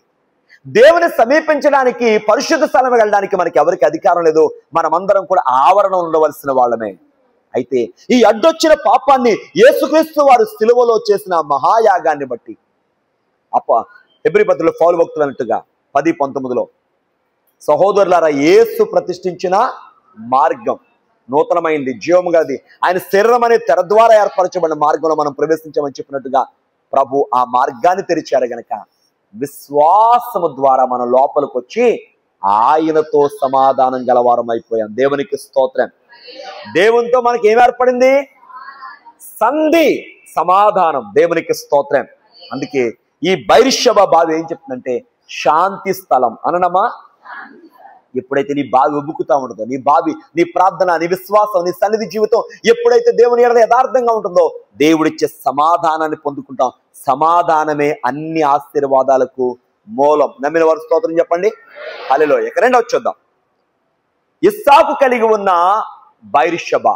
దేవుని సమీపించడానికి, పరిశుద్ధ స్థలం వెళ్ళడానికి మనకి ఎవరికి అధికారం లేదు. మనమందరం కూడా ఆవరణం ఉండవలసిన వాళ్ళమే. అయితే ఈ అడ్డొచ్చిన పాపాన్ని యేసుక్రీస్తు వారు సిలువలో చేసిన మహాయాగాన్ని బట్టి, హెబ్రీ పత్రికలో పౌలు భక్తులు అన్నట్టుగా 10:19 సహోదరులారా, యేసు ప్రతిష్ఠించిన మార్గం నూతనమైంది, జీవము గలది, ఆయన శరీరం అనే తెర ద్వారా ఏర్పరచబడిన మార్గంలో మనం ప్రవేశించామని చెప్పినట్టుగా ప్రభు ఆ మార్గాన్ని తెరిచారు గనక విశ్వాసము ద్వారా మన లోపలికి వచ్చి ఆయనతో సమాధానం గలవారం అయిపోయాం. దేవునికి స్తోత్రం. దేవునితో మనకి ఏం ఏర్పడింది? సంధి, సమాధానం. దేవునికి స్తోత్రం. అందుకే ఈ బైర్షెబా బావి ఏం చెప్తుందంటే శాంతి స్థలం అననమ్మా. ఎప్పుడైతే నీ బావి ఉబ్బుకుతా ఉంటుందో, నీ బావి, నీ ప్రార్థన, నీ విశ్వాసం, నీ సన్నిధి జీవితం ఎప్పుడైతే దేవుని ఎడల యథార్థంగా ఉంటుందో దేవుడిచ్చే సమాధానాన్ని పొందుకుంటాం. సమాధానమే అన్ని ఆశీర్వాదాలకు మూలం. నమ్మిన వారు స్తోత్రం చెప్పండి. హల్లెలూయా. ఇక రెండో వచ్చేద్దాం. ఇస్సాకు కలిగి ఉన్న బైర్షెబా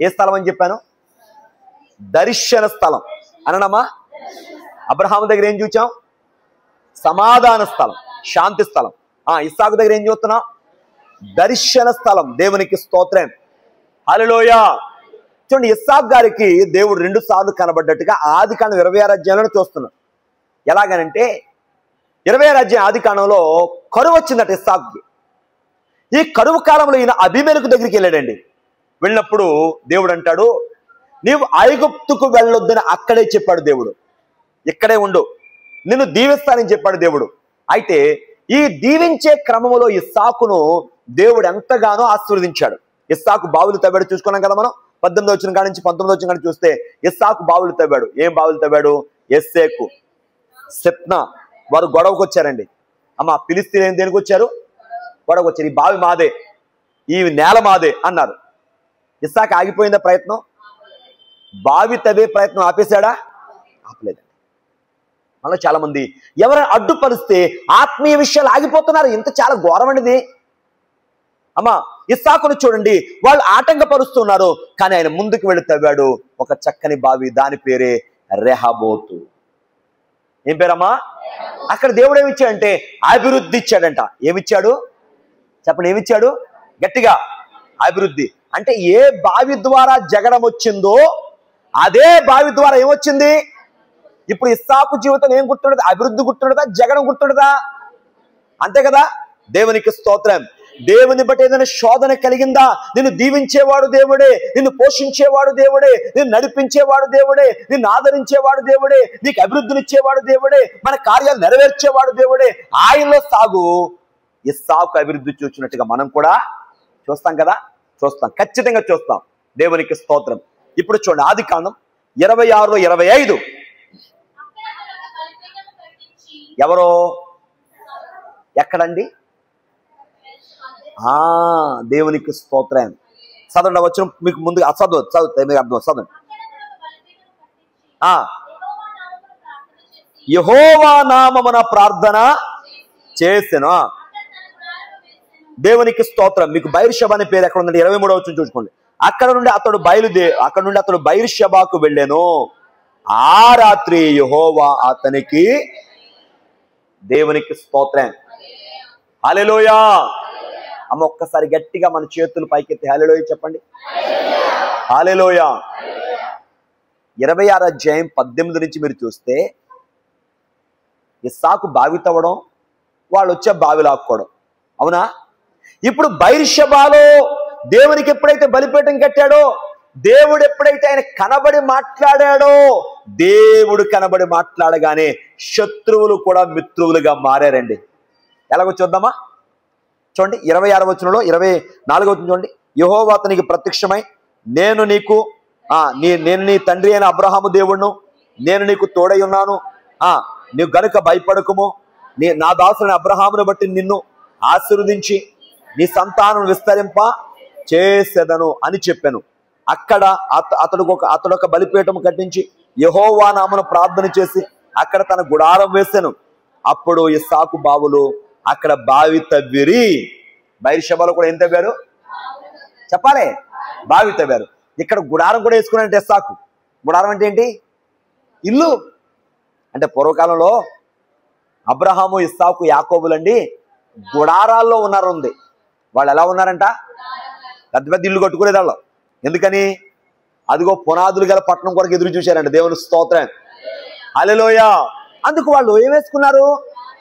ఏ స్థలం అని చెప్పాను? దర్శన స్థలం అననమ్మా. అబ్రహాము దగ్గర ఏం చూచాం? సమాధాన స్థలం, శాంతి స్థలం. ఇస్సాకు దగ్గర ఏం చూస్తున్నాం? దర్శన స్థలం. దేవునికి స్తోత్రం. హల్లెలూయా. చూడండి, ఇస్సాకు గారికి దేవుడు 2 సార్లు కనబడ్డట్టుగా ఆదికాండం 26వ అధ్యాయంలో చూస్తున్నాం. ఎలాగనంటే 26వ అధ్యాయం ఆదికాండంలో కరువు వచ్చిందట ఇస్సాకుకి. ఈ కరువు కాలంలో ఈయన అబీమెలెకు దగ్గరికి వెళ్ళాడండి. వెళ్ళినప్పుడు దేవుడు అంటాడు, నీవు ఐగుప్తుకు వెళ్ళొద్దని అక్కడే చెప్పాడు దేవుడు, ఇక్కడే ఉండు, నిన్ను దీవిస్తానని చెప్పాడు దేవుడు. అయితే ఈ దీవించే క్రమంలో ఇస్సాకును దేవుడు ఎంతగానో ఆశీర్వదించాడు. ఇస్సాకు బావులు తవ్వాడు, చూసుకున్నాం కదా మనం. 18వ వచనం కాడి నుంచి 19వ వచనం కాడి చూస్తే ఇస్సాకు బావులు తవ్వాడు. ఏం బావులు తవ్వాడు? ఎస్సేకు, సెత్నా వారు గొడవకు వచ్చారండి. అమ్మ, ఫిలిస్తీన్ దేనికి వచ్చారు? గొడవకు వచ్చారు. ఈ బావి మాదే, ఈ నేల మాదే అన్నారు. ఇస్సాకు ఆగిపోయిందా ప్రయత్నం? బావి తవ్వే ప్రయత్నం ఆపేశాడా? ఆపలేదండి. మనలో చాలా మంది ఎవరైనా అడ్డుపరిస్తే ఆత్మీయ విషయాలు ఆగిపోతున్నారు. ఇంత చాలా ఘోరమైనది. అమ్మా, ఇస్సాకును చూడండి, వాళ్ళు ఆటంకపరుస్తున్నారు, కానీ ఆయన ముందుకు వెళ్ళి తవ్వాడు ఒక చక్కని బావి. దాని పేరే రెహబోతు. ఏం పేరమ్మా? అక్కడ దేవుడు ఏమిచ్చాడంటే అభివృద్ధి ఇచ్చాడంట. ఏమిచ్చాడు చెప్పండి? ఏమిచ్చాడు? గట్టిగా, అభివృద్ధి. అంటే ఏ బావి ద్వారా జగడం వచ్చిందో అదే బావి ద్వారా ఏమొచ్చింది? ఇప్పుడు ఇస్సాకు జీవితం ఏం గుర్తుండదా? అభివృద్ధి గుర్తుండదా? జగడం గుర్తుండదా? అంతే కదా. దేవునికి స్తోత్రం. దేవుని బట్టి ఏదైనా శోధన కలిగిందా? నిన్ను దీవించేవాడు దేవుడే, నిన్ను పోషించేవాడు దేవుడే, నిన్ను నడిపించేవాడు దేవుడే, నిన్ను ఆదరించేవాడు దేవుడే, నీకు అభివృద్ధినిచ్చేవాడు దేవుడే, మన కార్యాలు నెరవేర్చేవాడు దేవుడే. ఆయనలో సాగు. ఇస్సాకు అభివృద్ధి చూసినట్టుగా మనం కూడా చూస్తాం కదా. చూస్తాం, ఖచ్చితంగా చూస్తాం. దేవునికి స్తోత్రం. ఇప్పుడు చూడండి, ఆదికాండం 26:25 ఎవరో ఎక్కడండి? దేవునికి స్తోత్రం. చదవండి వచ్చిన మీకు ముందు చదువుతాయి మీకు అర్థం. చదవండి. యెహోవా నామమున ప్రార్థన చేసెను. దేవునికి స్తోత్రం. మీకు బైర్షెబా అనే పేరు ఎక్కడ ఉందండి? 23వ వచనం చూసుకోండి. అక్కడ నుండి అతడు బైర్షెబాకు వెళ్ళాను. ఆ రాత్రి యెహోవా అతనికి, దేవునికి స్తోత్రం. హల్లెలూయా. అమ్మ ఒక్కసారి గట్టిగా మన చేతులు పైకెత్తి హల్లెలూయా చెప్పండి. హల్లెలూయా. 26వ అధ్యాయం 18 నుంచి మీరు చూస్తే ఇస్సాకు బావి తవ్వడం, వాళ్ళు వచ్చే బావి లాక్కోవడం. అవునా? ఇప్పుడు బైర్షెబాలో దేవునికి ఎప్పుడైతే బలిపీఠం కట్టాడో, దేవుడు ఎప్పుడైతే ఆయన కనబడి మాట్లాడాడో, దేవుడు కనబడి మాట్లాడగానే శత్రువులు కూడా మిత్రువులుగా మారారండి. ఎలాగో చూద్దామా? చూడండి 26వ వచనంలో 24వ వచనం చూడండి. యెహోవా అతనికి ప్రత్యక్షమై, నేను నీ తండ్రి అయిన అబ్రహాము దేవుడును, నేను నీకు తోడై ఉన్నాను. నీవు గనుక భయపడకుము. నా దాసుని అబ్రహామును బట్టి నిన్ను ఆశీర్వదించి నీ సంతానం విస్తరింప చేసేదను అని చెప్పాను. అక్కడ అతడు ఒక బలిపీఠం కట్టించి యెహోవా నామమున ప్రార్థన చేసి అక్కడ తన గుడారం వేసాను. అప్పుడు ఇస్సాకు బావులు అక్కడ బావి తవ్విరి. బైర్షెబాలో కూడా ఏం తవ్వారు చెప్పాలి? బావి తవ్వారు. ఇక్కడ గుడారం కూడా వేసుకున్నారంటే ఇస్సాకు. గుడారం అంటే ఏంటి? ఇల్లు. అంటే పూర్వకాలంలో అబ్రహాము, ఇస్సాకు, యాకోబులండి గుడారాల్లో ఉంది. వాళ్ళు ఎలా ఉన్నారంట? పెద్ద పెద్ద ఇల్లు కట్టుకునేది వాళ్ళు. ఎందుకని? అదిగో పునాదులు గల పట్టణం కొరకు ఎదురు చూశారంట. దేవుని స్తోత్రం. హల్లెలూయా. అందుకు వాళ్ళు ఏం వేసుకున్నారు?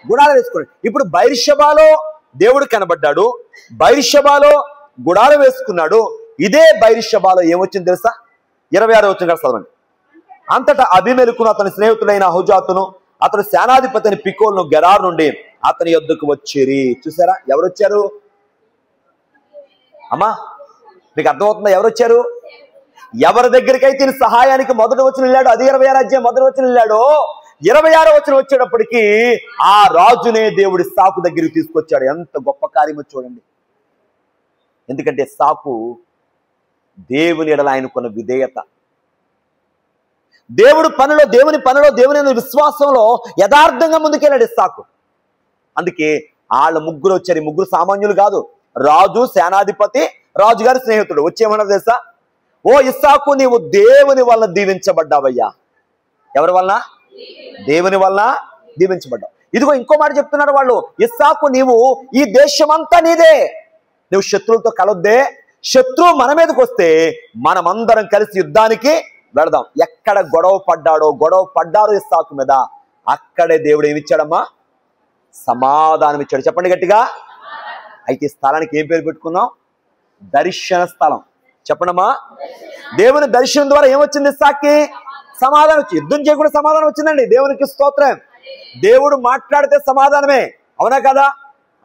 గుడారం వేసుకున్నారు. ఇప్పుడు బైర్షెబాలో దేవుడు కనబడ్డాడు, బైర్షెబాలో గుడారం వేసుకున్నాడు. ఇదే బైర్షెబాలో ఏమొచ్చింది తెలుసా? 26వ వచనం గారు చదవండి. అంతటా అబీమెలెకును అతని స్నేహితుడైన హుజాతును అతడు సేనాధిపతిని పికోలును గెరారు నుండి అతని యొద్దకు వచ్చిరి. చూసారా ఎవరు వచ్చారు? అమ్మా మీకు అర్థమవుతుందా? ఎవరు వచ్చారు? ఎవరి దగ్గరికైతే సహాయానికి మొదటి వచనం వెళ్ళాడు, అది 26వ అధ్యాయం మొదటి వచనం వెళ్ళాడో, 26వ వచనం వచ్చేటప్పటికి ఆ రాజునే దేవుడి ఇస్సాకు దగ్గరికి తీసుకొచ్చాడు. ఎంత గొప్ప కార్యమో చూడండి. ఎందుకంటే ఇస్సాకు దేవుని ఎడల ఆయనకున్న విధేయత, దేవుని పనిలో దేవుని విశ్వాసంలో యథార్థంగా ముందుకెళ్ళాడు ఇస్సాకు. అందుకే వాళ్ళ ముగ్గురు వచ్చారు. ఈ ముగ్గురు సామాన్యులు కాదు. రాజు, సేనాధిపతి, రాజుగారి స్నేహితుడు. వచ్చేమన్నారు తెలుసా? ఓ ఇస్సాకు, నీవు దేవుని వలన దీవించబడ్డావయ్యా. ఎవరి వలన? దేవుని వలన దీవించబడ్డావు. ఇదిగో ఇంకో మాట చెప్తున్నారు వాళ్ళు. ఇస్సాకు, నీవు ఈ దేశమంతా నీదే. నువ్వు శత్రువులతో కలొద్దే. శత్రువు మన మీదకి వస్తే మనమందరం కలిసి యుద్ధానికి వెళదాం. ఎక్కడ గొడవ పడ్డారో ఇస్సాకు మీద, అక్కడే దేవుడు ఏమిచ్చాడమ్మా? సమాధానం ఇచ్చాడు. చెప్పండి గట్టిగా. అయితే ఈ స్థలానికి ఏం పేరు పెట్టుకున్నాం? దర్శన స్థలం. చెప్పండమ్మా. దేవుని దర్శనం ద్వారా ఏమొచ్చింది? ఇస్సాకి సమాధానం వచ్చింది. యుద్ధం చేయకుండా సమాధానం వచ్చిందండి. దేవునికి స్తోత్రం. దేవుడు మాట్లాడితే సమాధానమే. అవునా కదా?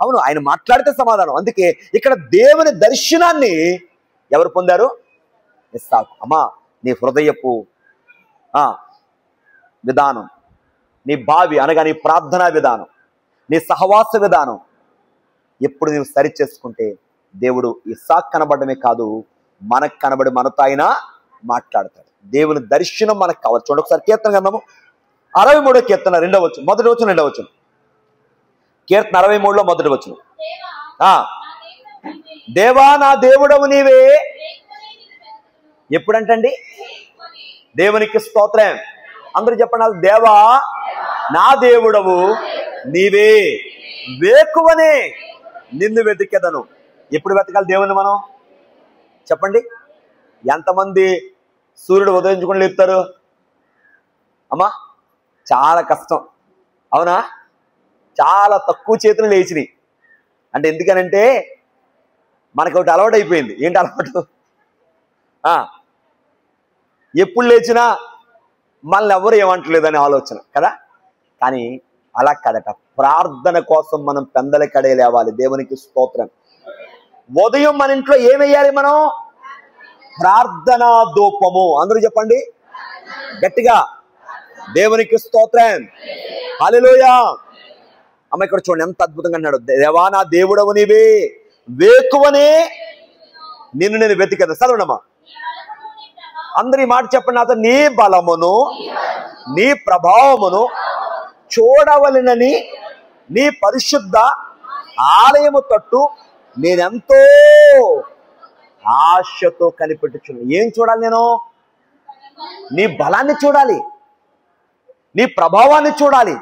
అవును, ఆయన మాట్లాడితే సమాధానం. అందుకే ఇక్కడ దేవుని దర్శనాన్ని ఎవరు పొందారు? ఇస్సాకు. అమ్మా, నీ హృదయపు విధానం, నీ భావి అనగా నీ ప్రార్థనా విధానం, నీ సహవాస విధానం ఎప్పుడు నీవు సరి చేసుకుంటే దేవుడు ఇస్సాకు కనబడమే కాదు, మనకు కనబడి మనతో ఆయన మాట్లాడతాడు. దేవుని దర్శనం మనకు కావాలి. చూడండి ఒకసారి కీర్తన గ్రంథము 63వ కీర్తన 2వ వచనం, మొదటి వచనం 2వ వచనం. కీర్తన 63లో మొదటి వచనం. దేవా నా దేవుడవు నీవే. ఎప్పుడంటండి? దేవునికి స్తోత్రం. అందరూ చెప్పండి. దేవా నా దేవుడవు నీవే, వేకువనే నిన్ను వెతికెదను. ఎప్పుడు వెతకాలి దేవుని మనం? చెప్పండి. ఎంతమంది సూర్యుడు ఉదయించుకుని లేపుతారు? అమ్మా చాలా కష్టం. అవునా? చాలా తక్కువ చేతులు లేచినాయి. అంటే ఎందుకనంటే మనకు ఒకటి అలవాటు అయిపోయింది. ఏంటి అలవాటు? ఎప్పుడు లేచినా మనల్ని ఎవరు ఏమంటలేదని ఆలోచన కదా. కానీ అలా కదట. ప్రార్థన కోసం మనం పెందల కడే లేవాలి. దేవునికి స్తోత్రం. ఉదయం మన ఇంట్లో ఏమేయాలి మనం? ప్రార్థనా ధూపము. అందరూ చెప్పండి గట్టిగా. దేవునికి స్తోత్రం. హల్లెలూయా. అమ్మ ఇక్కడ చూడండి ఎంత అద్భుతంగా అన్నాడు. దేవా నా దేవుడవు నీవే, వేకువనే నిన్ను నేను వెతికదా. చదవండమ్మా అందరి మాట చెప్పండి నాతో. నీ బలమును నీ ప్రభావమును చూడవలెనని నీ పరిశుద్ధ ఆలయము తట్టు నేనెంతో ఆశతో కనిపెట్టుచున్నాను. ఏం చూడాలి నేను? నీ బలాన్ని చూడాలి, నీ ప్రభావాన్ని చూడాలి.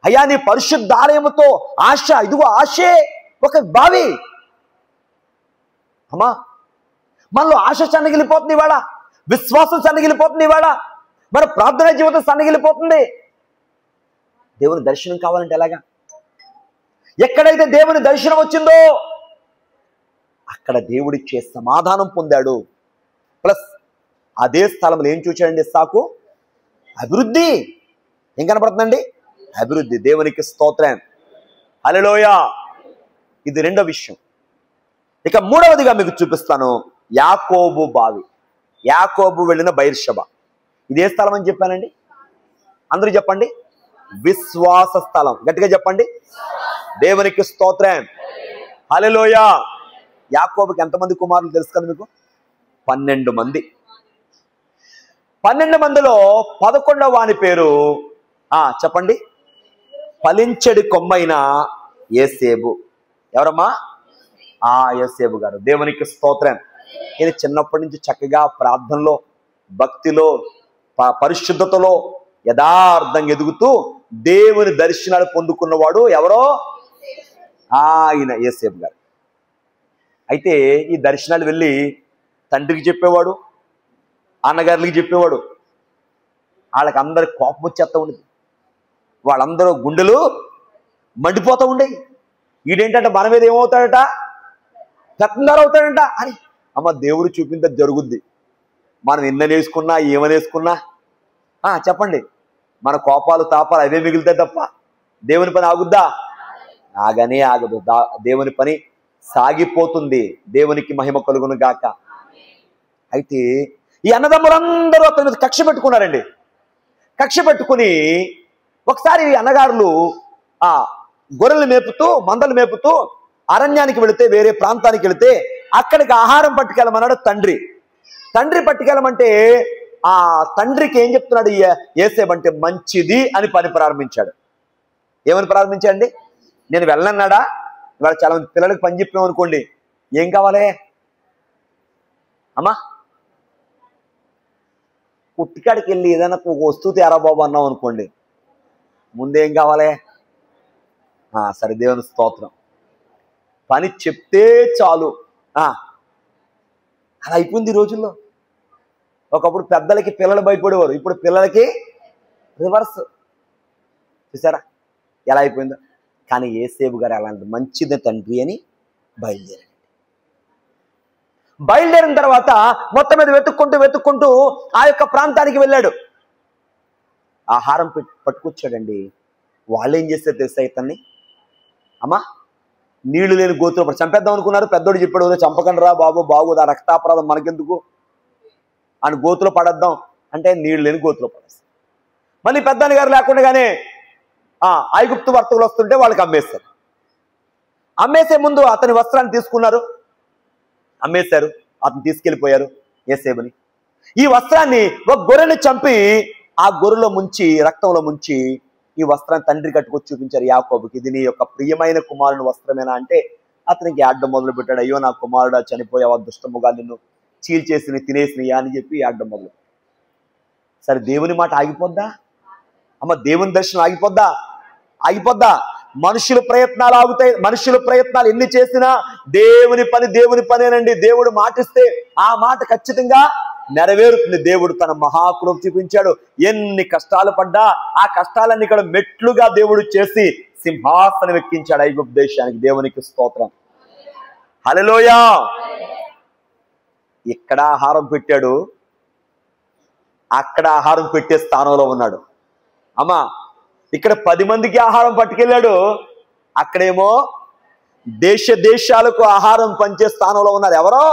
అయ్యా నీ పరిశుద్ధ ఆలయముతో ఆశ. ఇదిగో ఆశే ఒక బావి. అమ్మా మనలో ఆశ సన్నగిలిపోతుంది ఇవాళ, విశ్వాసం సన్నగిలిపోతుంది ఇవాళ, మన ప్రార్థనా జీవితం సన్నగిలిపోతుంది. దేవుని దర్శనం కావాలంటే ఎలాగా? ఎక్కడైతే దేవుని దర్శనం వచ్చిందో అక్కడ దేవుడిచ్చే సమాధానం పొందాడు. ప్లస్ అదే స్థలంలో ఏం చూచాడండి ఇస్సాకు? అభివృద్ధి. ఏం కనపడుతుందండి? అభివృద్ధి. దేవునికి స్తోత్రం, హల్లెలూయా. ఇది రెండో విషయం. ఇక మూడవదిగా మీకు చూపిస్తాను, యాకోబు బావి. యాకోబు వెళ్ళిన బైర్షబ. ఇది ఏ స్థలం అని చెప్పానండి? అందరూ చెప్పండి. విశ్వాస స్థలం. గట్టిగా చెప్పండి. దేవునికి స్తోత్రం, హల్లెలూయా. యాకోబుకి ఎంతమంది కుమారులు తెలుసు కదా మీకు? 12 మంది. 12 మందిలో 11వ వాని పేరు చెప్పండి, ఫలించడి కొమ్మైన యేసేబు. ఎవరమ్మా? యేసేబు గారు. దేవునికి స్తోత్రం. ఇది చిన్నప్పటి నుంచి చక్కగా ప్రార్థనలో, భక్తిలో, పరిశుద్ధతలో యథార్థంగా ఎదుగుతూ దేవుని దర్శనాలు పొందుకున్నవాడు ఎవరో? ఆయన యేసేబు గారు. అయితే ఈ దర్శనాలు వెళ్ళి తండ్రికి చెప్పేవాడు, అన్నగారులకి చెప్పేవాడు. వాళ్ళకి అందరికి కోపం వచ్చేస్తూ ఉండేది. వాళ్ళందరూ గుండెలు మండిపోతూ ఉండేవి. ఈడేంటంటే మన మీద ఏమవుతాడట? పెత్తందారు అవుతాడంట అని. అమ్మ దేవుడు చూపింది జరుగుద్ది. మనం ఎన్ననేసుకున్నా ఏమనేసుకున్నా చెప్పండి, మన కోపాలు తాపాలు అవే మిగులుతాయి తప్ప దేవుని పని ఆగుద్దా? ఆగనే ఆగదు. దేవుని పని సాగిపోతుంది. దేవునికి మహిమ కలుగును గాక. అయితే ఈ అన్నదమ్ములందరూ అతని మీద కక్ష పెట్టుకున్నారండి. కక్ష పెట్టుకుని ఒకసారి ఈ అన్నగారులు గొర్రెలు మేపుతూ, మందలు మేపుతూ అరణ్యానికి వెళితే, వేరే ప్రాంతానికి వెళితే అక్కడికి ఆహారం పట్టుకెళ్ళమన్నాడు తండ్రి. తండ్రి పట్టుకెళ్ళమంటే ఆ తండ్రికి ఏం చెప్తున్నాడు యేసేబు అంటే? మంచిది అని పని ప్రారంభించాడు. ఏమని ప్రారంభించాడండి? నేను వెళ్ళనన్నాడా? ఇవాళ చాలా మంది పిల్లలకి పని చెప్పాం అనుకోండి, ఏం కావాలి అమ్మా? కుట్టికాడికి వెళ్ళి ఏదైనా ఒక వస్తువు తేరా బాబు అన్నాం అనుకోండి, ముందేం కావాలి? సరే దేవుని స్తోత్రం, పని చెప్తే చాలు. అలా అయిపోయింది ఈ రోజుల్లో. ఒకప్పుడు పెద్దలకి పిల్లలు భయపడేవారు, ఇప్పుడు పిల్లలకి రివర్స్. చూసారా ఎలా అయిపోయిందో? కానీ యేసేబు గారు అలాంటి మంచిది తండ్రి అని బయలుదేరాడు. బయలుదేరిన తర్వాత మొత్తం మీద వెతుక్కుంటూ ఆ యొక్క ప్రాంతానికి వెళ్ళాడు. ఆహారం పట్టుకొచ్చాడండి. వాళ్ళు ఏం చేస్తే తెలుసా ఇతన్ని? అమ్మా నీళ్లు లేని గోతులో చంపేద్దాం అనుకున్నారు. పెద్దోడు చెప్పాడు, చంపకండి రా బాబు, బాగోదు, ఆ రక్తాపరాధం మనకెందుకు అని గోతులో పడేద్దాం అంటే నీళ్లు లేని గోతులో పడేస్తారు. మళ్ళీ పెద్దని గారు లేకుండానే ఐగుప్తు వర్తకులు వస్తుంటే వాళ్ళకి అమ్మేస్తారు. అమ్మేసే ముందు అతని వస్త్రాన్ని తీసుకున్నారు, అమ్మేశారు, అతను తీసుకెళ్ళిపోయారు యేసేబుని. ఈ వస్త్రాన్ని ఒక గొర్రెని చంపి ఆ గొర్రెలో ముంచి, రక్తంలో ముంచి ఈ వస్త్రాన్ని తండ్రి కట్టుకొచ్చి చూపించారు యాకోబుకి. ఇది నీ యొక్క ప్రియమైన కుమారుని వస్త్రమేనా అంటే అతనికి ఆడడం మొదలు పెట్టాడు. అయ్యో నా కుమారుడు చనిపోయావా, దుష్టముగా నిన్ను చీల్చేసి తినేసినయా అని చెప్పి ఆడడం మొదలు. సరే దేవుని మాట ఆగిపోద్దా అమ్మ? దేవుని దర్శనం ఆగిపోద్దా? ఆగిపోద్దా? మనుషుల ప్రయత్నాలు ఆగుతాయి. మనుషుల ప్రయత్నాలు ఎన్ని చేసినా దేవుని పనేనండి. దేవుడు మాటిస్తే ఆ మాట ఖచ్చితంగా నెరవేరుతుంది. దేవుడు తన మహాకృప చూపించాడు. ఎన్ని కష్టాలు పడ్డా ఆ కష్టాలన్నీ ఇక్కడ మెట్లుగా దేవుడు చేసి సింహాసనం ఎక్కించాడు ఐగుప్తు దేశానికి. దేవునికి స్తోత్రం, హల్లెలూయా. ఇక్కడ ఆహారం పెట్టాడు, అక్కడ ఆహారం పెట్టే స్థానంలో ఉన్నాడు. అమ్మా ఇక్కడ 10 మందికి ఆహారం పట్టుకెళ్ళాడు, అక్కడేమో దేశాలకు ఆహారం పంచే స్థానంలో ఉన్నారు. ఎవరో?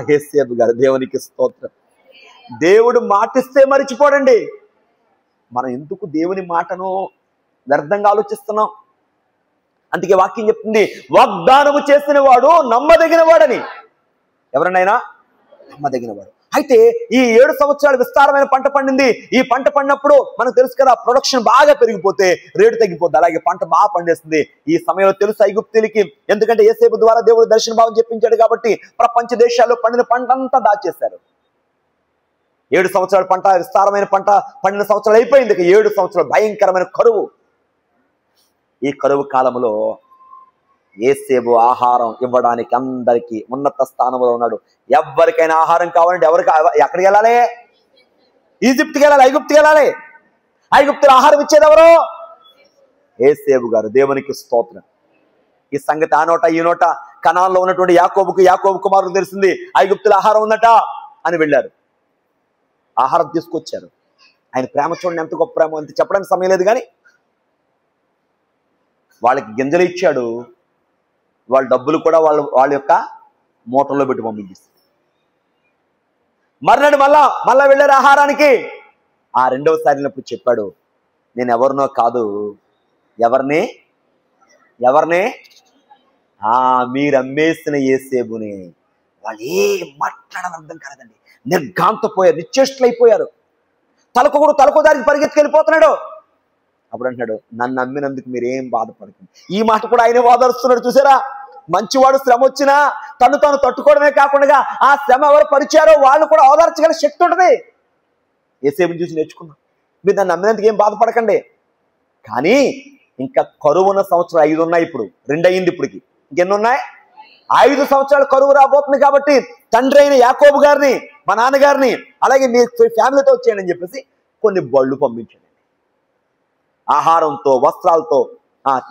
యేసేబు గారు. దేవునికి స్తోత్రం. దేవుడు మాటిస్తే మరిచిపోడండి. మనం ఎందుకు దేవుని మాటను వ్యర్థంగా ఆలోచిస్తున్నాం. అందుకే వాక్యం చెప్తుంది, వాగ్దానము చేసిన వాడు నమ్మదగిన వాడని. ఎవరినైనా నమ్మదగిన వాడు. అయితే ఈ 7 సంవత్సరాలు విస్తారమైన పంట పండింది. ఈ పంట పండినప్పుడు మనకు తెలుసు కదా, ప్రొడక్షన్ బాగా పెరిగిపోతే రేటు తగ్గిపోద్ది. అలాగే పంట బాగా పండేస్తుంది. ఈ సమయంలో తెలుసు ఐగుప్తీయులకి, ఎందుకంటే యోసేపు ద్వారా దేవుడు దర్శన భావం చెప్పించాడు కాబట్టి ప్రపంచ దేశాల్లో పండిన పంట అంతా దాచేశారు. 7 సంవత్సరాల పంట, విస్తారమైన పంట పండిన సంవత్సరాలు అయిపోయింది. 7 సంవత్సరాలు భయంకరమైన కరువు. ఈ కరువు కాలంలో యోసేపు ఆహారం ఇవ్వడానికి అందరికీ ఉన్నత స్థానంలో ఉన్నాడు. ఎవరికైనా ఆహారం కావాలంటే ఎక్కడికి వెళ్ళాలి? ఈజిప్ట్కి వెళ్ళాలి, ఐగుప్తుకి వెళ్ళాలి. ఐగుప్తులో ఆహారం ఇచ్చేది ఎవరు? యోసేపు గారు. దేవునికి స్తోత్రం. ఈ సంగతి ఆ నోట ఈ నోట కనాన్లో ఉన్నటువంటి యాకోబు కుమారులకు తెలిసింది. ఐగుప్తులో ఆహారం ఉందట అని వెళ్ళారు. ఆహారం తీసుకొచ్చారు. ఆయన ప్రేమ చూడండి, ఎంత గొప్ప ప్రేమ, అంత చెప్పడానికి సమయం లేదు. కానీ వాళ్ళకి గింజలు ఇచ్చాడు. వాళ్ళ డబ్బులు కూడా వాళ్ళ యొక్క మూటల్లో పెట్టి పంపించేస్తారు. మర్నాడు మళ్ళా వెళ్ళారు ఆహారానికి. ఆ రెండవసారి వెళ్ళినప్పుడు చెప్పాడు, నేను ఎవరినో కాదు. ఎవరిని? మీరు అమ్మేసిన యోసేపుని. వాళ్ళు ఏం మాట్లాడాలని అర్థం కాలేదండి. నిర్ఘాంతపోయారు, నిశ్చేష్టులైపోయారు. తలకో దారికి పరిగెత్తుకెళ్ళిపోతున్నాడు. అప్పుడు అంటున్నాడు, నన్ను నమ్మినందుకు మీరేం బాధపడకండి. ఈ మాట కూడా ఆయనే ఓదారుస్తున్నాడు. చూసారా, మంచివాడు శ్రమ వచ్చినా తను తట్టుకోవడమే కాకుండా ఆ శ్రమ ఎవరు పరిచారో వాళ్ళు కూడా ఓదార్చగల శక్తి ఉంటుంది. యోసేపుని చూసి నేర్చుకున్నాం. మీరు నన్ను నమ్మినందుకు ఏం బాధపడకండి. కానీ ఇంకా కరువున్న సంవత్సరం 5 ఉన్నాయి. ఇప్పుడు 2 అయింది. ఇప్పటికి ఇంకెన్ని ఉన్నాయి? 5 సంవత్సరాలు కరువు రాబోతుంది. కాబట్టి తండ్రి అయిన యాకోబు గారిని, మా నాన్నగారిని, అలాగే మీ ఫ్యామిలీతో వచ్చేయండి అని చెప్పేసి కొన్ని బళ్ళు పంపించాడు. ఆహారంతో, వస్త్రాలతో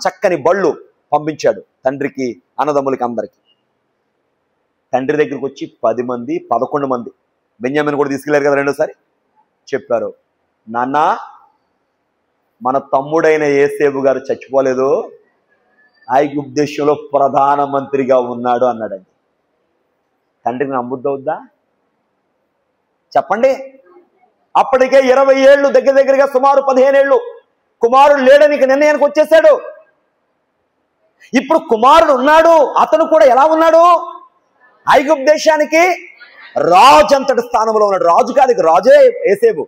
చక్కని బళ్ళు పంపించాడు తండ్రికి, అన్నదమ్ములకి, అందరికి. తండ్రి దగ్గరికి వచ్చి 10 మంది 11 మంది, బెన్యామీను కూడా తీసుకెళ్లారు కదా రెండోసారి, చెప్పారు, నాన్న మన తమ్ముడైన యోసేపు గారు చచ్చిపోలేదు, ఐగుప్తు దేశంలో ప్రధానమంత్రిగా ఉన్నాడు అన్నాడండి. తండ్రికి నమ్ముద్దవుద్దా చెప్పండి? అప్పటికే 20 ఏళ్ళు, దగ్గరగా సుమారు 15 ఏళ్ళు కుమారుడు లేడని నిర్ణయానికి వచ్చేసాడు. ఇప్పుడు కుమారుడు ఉన్నాడు. అతను కూడా ఎలా ఉన్నాడు? ఐగుప్తు దేశానికి రాజు అంతటి స్థానంలో ఉన్నాడు. రాజు కాదు, ఇక రాజే యోసేపు.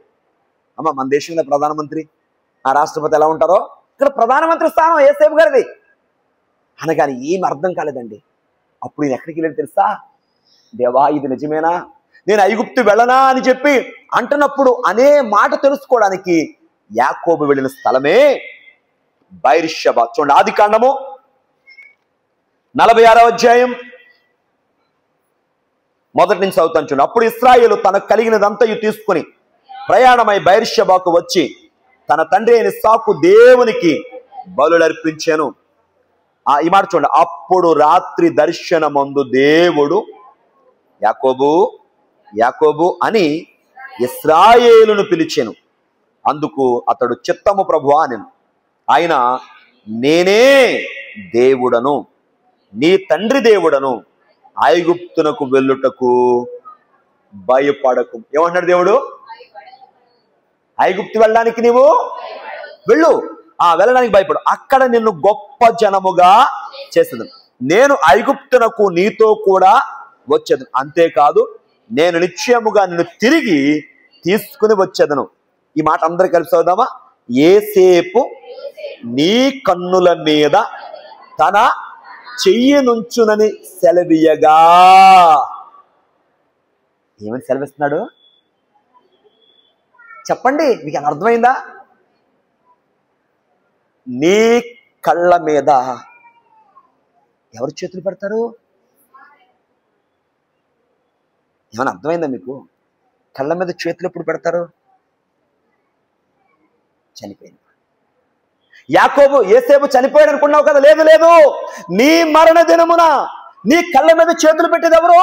అమ్మ, మన దేశంలో ప్రధానమంత్రి, ఆ రాష్ట్రపతి ఎలా ఉంటారో ఇక్కడ ప్రధానమంత్రి స్థానం యోసేపు గారిది. అనగాని ఏం అర్థం కాలేదండి. అప్పుడు ఈయన ఎక్కడికి వెళ్ళాడు తెలుసా? దేవా, ఇది నిజమేనా? నేను ఐగుప్తు వెళ్ళనా అని చెప్పి అంటున్నప్పుడు అనే మాట తెలుసుకోవడానికి యాకోబు వెళ్ళిన స్థలమే బైర్షెబా. చూడండి, ఆదికాండము 46వ అధ్యాయం 1 నుంచి చదువుతాను. చూడండి. అప్పుడు ఇశ్రాయేలు తనకు కలిగినదంతయు తీసుకుని ప్రయాణమై బైర్షెబాకు వచ్చి తన తండ్రి అయిన ఇస్సాకు దేవునికి బలులర్పించాను. ఈ మాట చూడండి. అప్పుడు రాత్రి దర్శనమందు దేవుడు యాకోబు యాకోబు అని ఇశ్రాయేలును పిలిచెను. అందుకు అతడు చిత్తము ప్రభువా అనెను. ఆయన, నేనే దేవుడను, నీ తండ్రి దేవుడను, ఐగుప్తునకు వెళ్ళుటకు భయపడకు. ఏమంటున్నాడు దేవుడు? ఐగుప్తు వెళ్ళడానికి నీవు వెళ్ళు, వెళ్ళడానికి భయపడు. అక్కడ నిన్ను గొప్ప జనముగా చేసేదను. నేను ఐగుప్తునకు నీతో కూడా వచ్చేదను. అంతేకాదు, నేను నిశ్చయముగా నిన్ను తిరిగి తీసుకుని వచ్చేదను. ఈ మాట అందరికి కలిసి చదువుదామా? యోసేపు నీ కన్నుల మీద తన చెయ్యి నుంచునని సెలవీయగా. ఏమని సెలవిస్తున్నాడు చెప్పండి? మీకు అర్థమైందా? నీ కళ్ళ మీద ఎవరు చేతులు పెడతారు? ఏమైనా అర్థమైందా మీకు? కళ్ళ మీద చేతులు ఎప్పుడు పెడతారు? చనిపోయింది. యోసేపు చనిపోయాడు అనుకున్నావు కదా? లేదు లేదు, నీ మరణ దినమున నీ కళ్ళ మీద చేతులు పెట్టేది ఎవరు?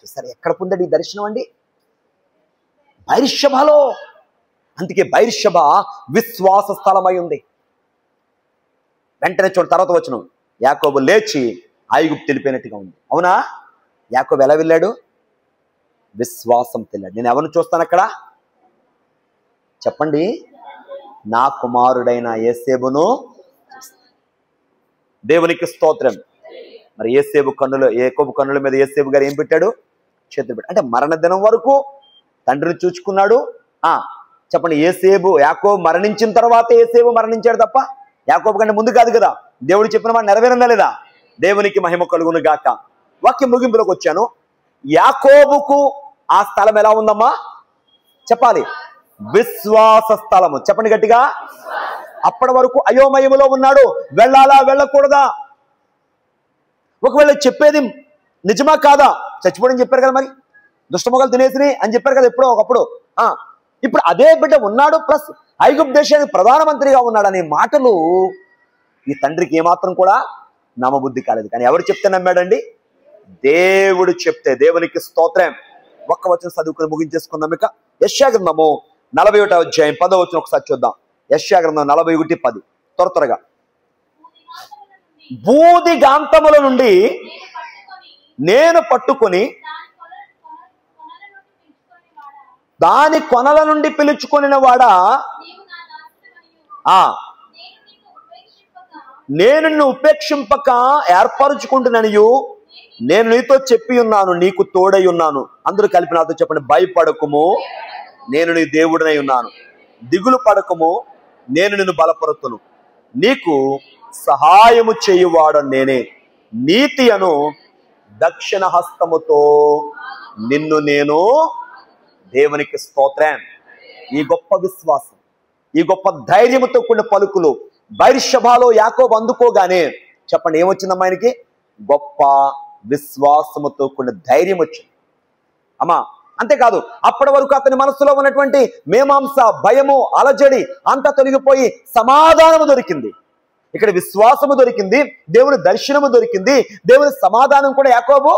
చూసారు ఎక్కడ పొందాడు ఈ దర్శనం అండి? బైర్షెబాలో. అందుకే బైర్షెబా విశ్వాస స్థలమై ఉంది. వెంటనే చూడు, తర్వాత వచనం, యాకోబు లేచి ఐగుప్తు వెళ్ళిపోయినట్టుగా ఉంది. అవునా? యాకోబు ఎలా వెళ్ళాడు? విశ్వాసం వెళ్ళాడు. నేను ఎవరిని చూస్తాను అక్కడ చెప్పండి? నా కుమారుడైన యేసేబును. దేవునికి స్తోత్రం. మరి యేసేబు కన్నులు, యాకోబు కన్నుల మీద యేసేబు గారు ఏం పెట్టాడు? చేతులు పెట్టాడు. అంటే మరణ దినం వరకు తండ్రిని చూచుకున్నాడు. చెప్పండి, యాకోబు మరణించిన తర్వాత యేసేబు మరణించాడు తప్ప యాకోబు కంటే ముందు కాదు కదా. దేవుడు చెప్పిన మాట నెరవేరిందా లేదా? దేవునికి మహిమ కలుగును గాక. వాక్యం ముగింపులోకి వచ్చాను. యాకోబుకు ఆ స్థలం ఎలా ఉందమ్మా చెప్పాలి? విశ్వాస స్థలము. చెప్పండి గట్టిగా. అప్పటి వరకు అయోమయములో ఉన్నాడు. వెళ్ళాలా వెళ్ళకూడదా, ఒకవేళ చెప్పేది నిజమా కాదా, చచ్చిపోవడం చెప్పారు కదా, మరి దుష్టమొగలు తినేసినాయి అని చెప్పారు కదా ఎప్పుడో ఒకప్పుడు. ఇప్పుడు అదే బిడ్డ ఉన్నాడు, ప్లస్ ఐగుప్తు దేశానికి ప్రధానమంత్రిగా ఉన్నాడు అనే మాటలు ఈ తండ్రికి ఏమాత్రం కూడా నమ్మబుద్ధి కాలేదు. కానీ ఎవరు చెప్తే నమ్మాడండి? దేవుడు చెప్తే. దేవునికి స్తోత్రం. ఒక్క వచనం చదువుకుని ముగించేసుకుందాం. ఇక యెషయా గ్రంథము 41వ అధ్యాయం 10వ వచనం ఒకసారి చూద్దాం. యెషయా గ్రంథం 41:10. త్వరగా. బూదిగాంతముల నుండి నేను పట్టుకొని దాని కొనల నుండి పిలుచుకొనిన వాడా, నేను నిన్ను ఉపేక్షింపక ఏర్పరచుకుంటున్నాను, నేను నీతో చెప్పి ఉన్నాను, నీకు తోడై ఉన్నాను. అందరూ కలిపి నాతో చెప్పండి. భయపడకుము, నేను నీ దేవుడినై ఉన్నాను. దిగులు పడకము, నేను నిన్ను బలపరుతును. నీకు సహాయము చేయువాడు నేనే. నీతి అను దక్షిణ హస్తముతో నిన్ను నేను. దేవునికి స్తోత్రం. ఈ గొప్ప విశ్వాసం, ఈ గొప్ప ధైర్యముతో కూడిన పలుకులు బైర్షబాలో యాకోబు అందుకోగానే చెప్పండి ఏమొచ్చిందమ్మా ఆయనకి? గొప్ప విశ్వాసముతో కూడిన ధైర్యం వచ్చింది అమ్మా. అంతేకాదు, అప్పటి వరకు అతని మనసులో ఉన్నటువంటి మేమాంస, భయము, అలజడి అంతా తొలగిపోయి సమాధానము దొరికింది. ఇక్కడ విశ్వాసము దొరికింది, దేవుని దర్శనము దొరికింది, దేవుని సమాధానం కూడా యాకోబు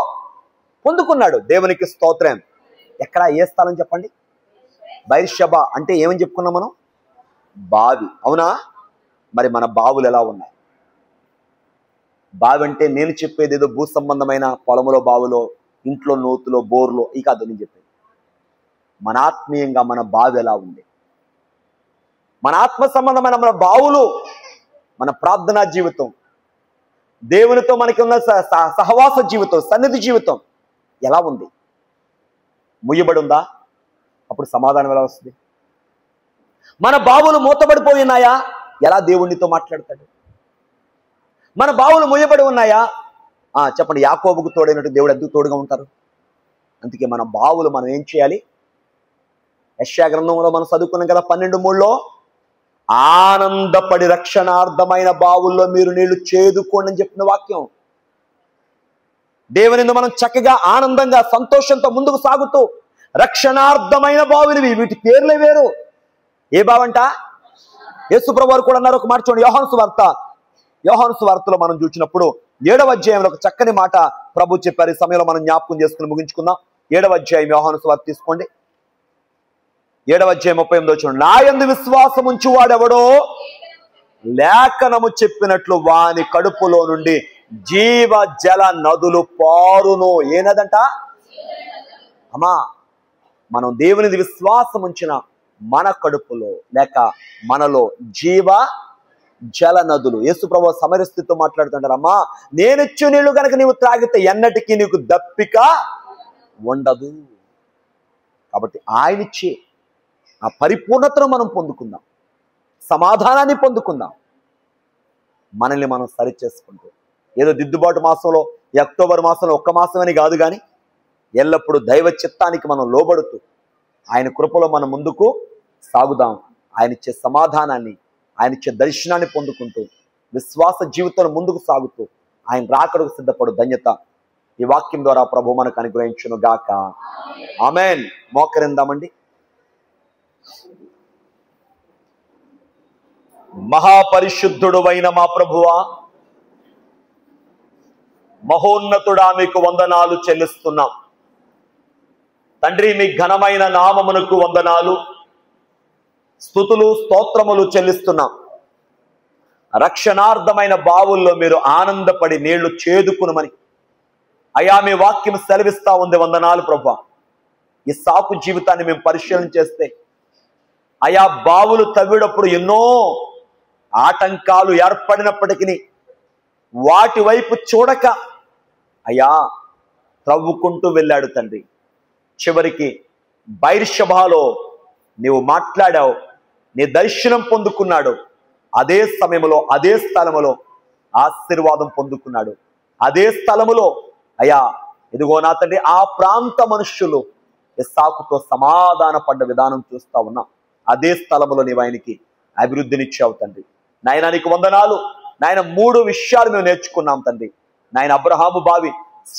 పొందుకున్నాడు. దేవునికి స్తోత్రం. ఎక్కడ, ఏ స్థలం చెప్పండి? బైర్షబా అంటే ఏమని చెప్పుకున్నాం మనం? బావి. అవునా? మరి మన బావులు ఎలా ఉన్నాయి? బావి అంటే నేను చెప్పేది ఏదో భూ సంబంధమైన పొలములో, బావులో, ఇంట్లో, నూతులో, బోర్లో ఈ కాదు నేను చెప్పేది. మన ఆత్మీయంగా మన బావి ఎలా ఉంది? మన ఆత్మ సంబంధమైన మన బావులు, మన ప్రార్థనా జీవితం, దేవునితో మనకి ఉన్న సహవాస జీవితం, సన్నిధి జీవితం ఎలా ఉంది? ముయ్యబడి ఉందా? అప్పుడు సమాధానం ఎలా వస్తుంది? మన బావులు మూతబడిపోయినాయా? ఎలా దేవునితో మాట్లాడతాడు? మన బావులు ముయ్యబడి ఉన్నాయా? చెప్పండి. యాకోబుకు తోడైనట్టు దేవుడు ఎందుకు తోడుగా ఉంటారు? అందుకే మన బావులు మనం ఏం చేయాలి? యెషయా గ్రంథంలో మనం చదువుకున్నాం కదా 12:3లో, ఆనందపడి రక్షణార్థమైన బావుల్లో మీరు నీళ్లు చేదుకోండి అని చెప్పిన వాక్యం. దేవుని మనం చక్కగా ఆనందంగా సంతోషంతో ముందుకు సాగుతూ రక్షణార్థమైన బావులు వీటి పేర్లే వేరు. ఏ బావంట? యేసుప్రభు వారు కూడా అన్నారు. ఒక మాట చూడండి, యోహాను సువార్తలో మనం చూసినప్పుడు 7వ అధ్యాయంలో ఒక చక్కని మాట ప్రభు చెప్పారు. ఈ సమయంలో మనం జ్ఞాపకం చేసుకుని ముగించుకుందాం. 7వ అధ్యాయం యోహాను సువార్త తీసుకోండి. 7వ అధ్యాయం 38 చూడండి. నా యందు విశ్వాసం ఉంచువాడెవడో లేఖనము చెప్పినట్లు వాని కడుపులో నుండి జీవ జల నదులు పారును. ఏ నదంట అమ్మా? మనం దేవునిది విశ్వాసం ఉంచిన మన కడుపులో లేక మనలో జీవ జల నదులు. యేసుప్రభువు సమరస్థితితో మాట్లాడుతుంటారు. అమ్మా, నేనిచ్చు నీళ్లు కనుక నీవు త్రాగితే ఎన్నటికీ నీకు దప్పిక ఉండదు. కాబట్టి ఆయనిచ్చే ఆ పరిపూర్ణతను మనం పొందుకుందాం, సమాధానాన్ని పొందుకుందాం, మనల్ని మనం సరి చేసుకుంటూ. ఏదో దిద్దుబాటు మాసంలో, ఈ అక్టోబర్ మాసంలో ఒక్క మాసమని కాదు, కానీ ఎల్లప్పుడూ దైవ చిత్తానికి మనం లోబడుతూ ఆయన కృపలో మనం ముందుకు సాగుదాం. ఆయన ఇచ్చే సమాధానాన్ని, ఆయన ఇచ్చే దర్శనాన్ని పొందుకుంటూ విశ్వాస జీవితంలో ముందుకు సాగుతూ ఆయన రాకడకు సిద్ధపడు ధన్యత ఈ వాక్యం ద్వారా ప్రభు మనకు అనుగ్రహించును గాక. ఆమేన్. మోకరిందామండి. మహాపరిశుద్ధుడు అయిన మా ప్రభువా, మహోన్నతుడా, మీకు వందనాలు చెల్లిస్తున్నాం తండ్రి. మీ ఘనమైన నామమునకు వందనాలు, స్తుతులు, స్తోత్రములు చెల్లిస్తున్నాం. రక్షణార్థమైన బావుల్లో మీరు ఆనందపడి నీళ్లు చేదుకునమని అయా మీ వాక్యం సెలవిస్తా ఉంది. వందనాలు ప్రభువా. ఈ సాకు జీవితాన్ని మేము పరిశీలన చేస్తే ఆయా బావులు తవ్వేటప్పుడు ఎన్నో ఆటంకాలు ఏర్పడినప్పటికీ వాటి వైపు చూడక అయ్యా త్రవ్వుకుంటూ వెళ్ళాడు తండ్రి. చివరికి బైర్షబాలో నీవు మాట్లాడావు, నీ దర్శనం పొందుకున్నాడు. అదే సమయంలో అదే స్థలములో ఆశీర్వాదం పొందుకున్నాడు. అదే స్థలములో అయ్యా ఇదిగో నా తండ్రి ఆ ప్రాంత మనుష్యులు ఇస్సాకుతో సమాధాన పడ్డ విధానం చూస్తా ఉన్నాం. అదే స్థలములో నీవు ఆయనకి అభివృద్ధినిచ్చావు తండ్రి. నాయన నీకు వందనాలు నాయన. 3 విషయాలు మేము నేర్చుకున్నాం తండ్రి. నాయన అబ్రహాము బావి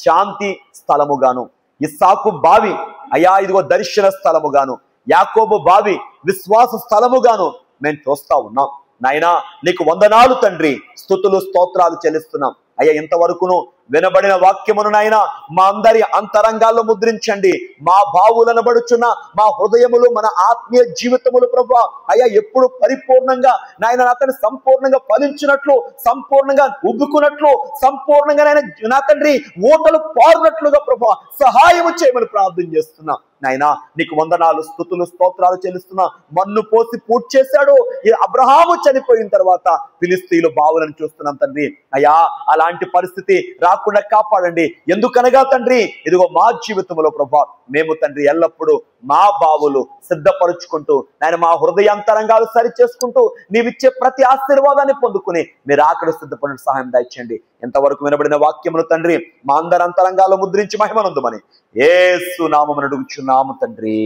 శాంతి స్థలముగాను, ఇస్సాకు బావి అయ్యా ఇదిగో దర్శన స్థలముగాను, యాకోబు బావి విశ్వాస స్థలముగాను మేము చూస్తా ఉన్నాం. నాయనా నీకు వందనాలు తండ్రి. స్తుతులు స్తోత్రాలు చెల్లిస్తున్నాం అయ్యా. ఇంతవరకును వినబడిన వాక్యమును నాయన మా అందరి అంతరంగాల్లో ముద్రించండి. మా బావులను బడుచున్న మా హృదయములు, మన ఆత్మీయ జీవితములు ప్రభువా అయ్యా ఎప్పుడు పరిపూర్ణంగా నాయన అతను సంపూర్ణంగా ఫలించినట్లు, సంపూర్ణంగా ఉబ్బుకున్నట్లు, సంపూర్ణంగా నాయన నా తండ్రి ఊటలు పారునట్లుగా ప్రభువా సహాయము చేయమని ప్రార్థన చేస్తున్నాం. నాయనా నీకు వందనాలు, స్తుతులు స్తోత్రాలు చెల్లిస్తున్నా. మన్ను పోసి పూర్తి చేశాడు. ఈ అబ్రహాము చనిపోయిన తర్వాత ఫిలిస్తీయులు బావులను చూస్తున్నాం తండ్రి. అయ్యా అలాంటి పరిస్థితి రాకుండా కాపాడండి. ఎందుకనగా తండ్రి ఇదిగో మా జీవితంలో ప్రభా మేము తండ్రి ఎల్లప్పుడూ మా బావులు సిద్ధపరుచుకుంటూ నాయన మా హృదయాంతరంగాలు సరి చేసుకుంటూ నీవిచ్చే ప్రతి ఆశీర్వాదాన్ని పొందుకుని మీరు ఆకడ సిద్ధపడిన సహాయం దయచేయండి. ఎంతవరకు వినబడిన వాక్యమును తండ్రి మా అందరి అంతరంగాల్లో ముద్రించి మహిమనందుమని యేసు నామమున అడుగుచున్నాము తండ్రి.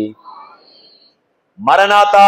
మరణాతా.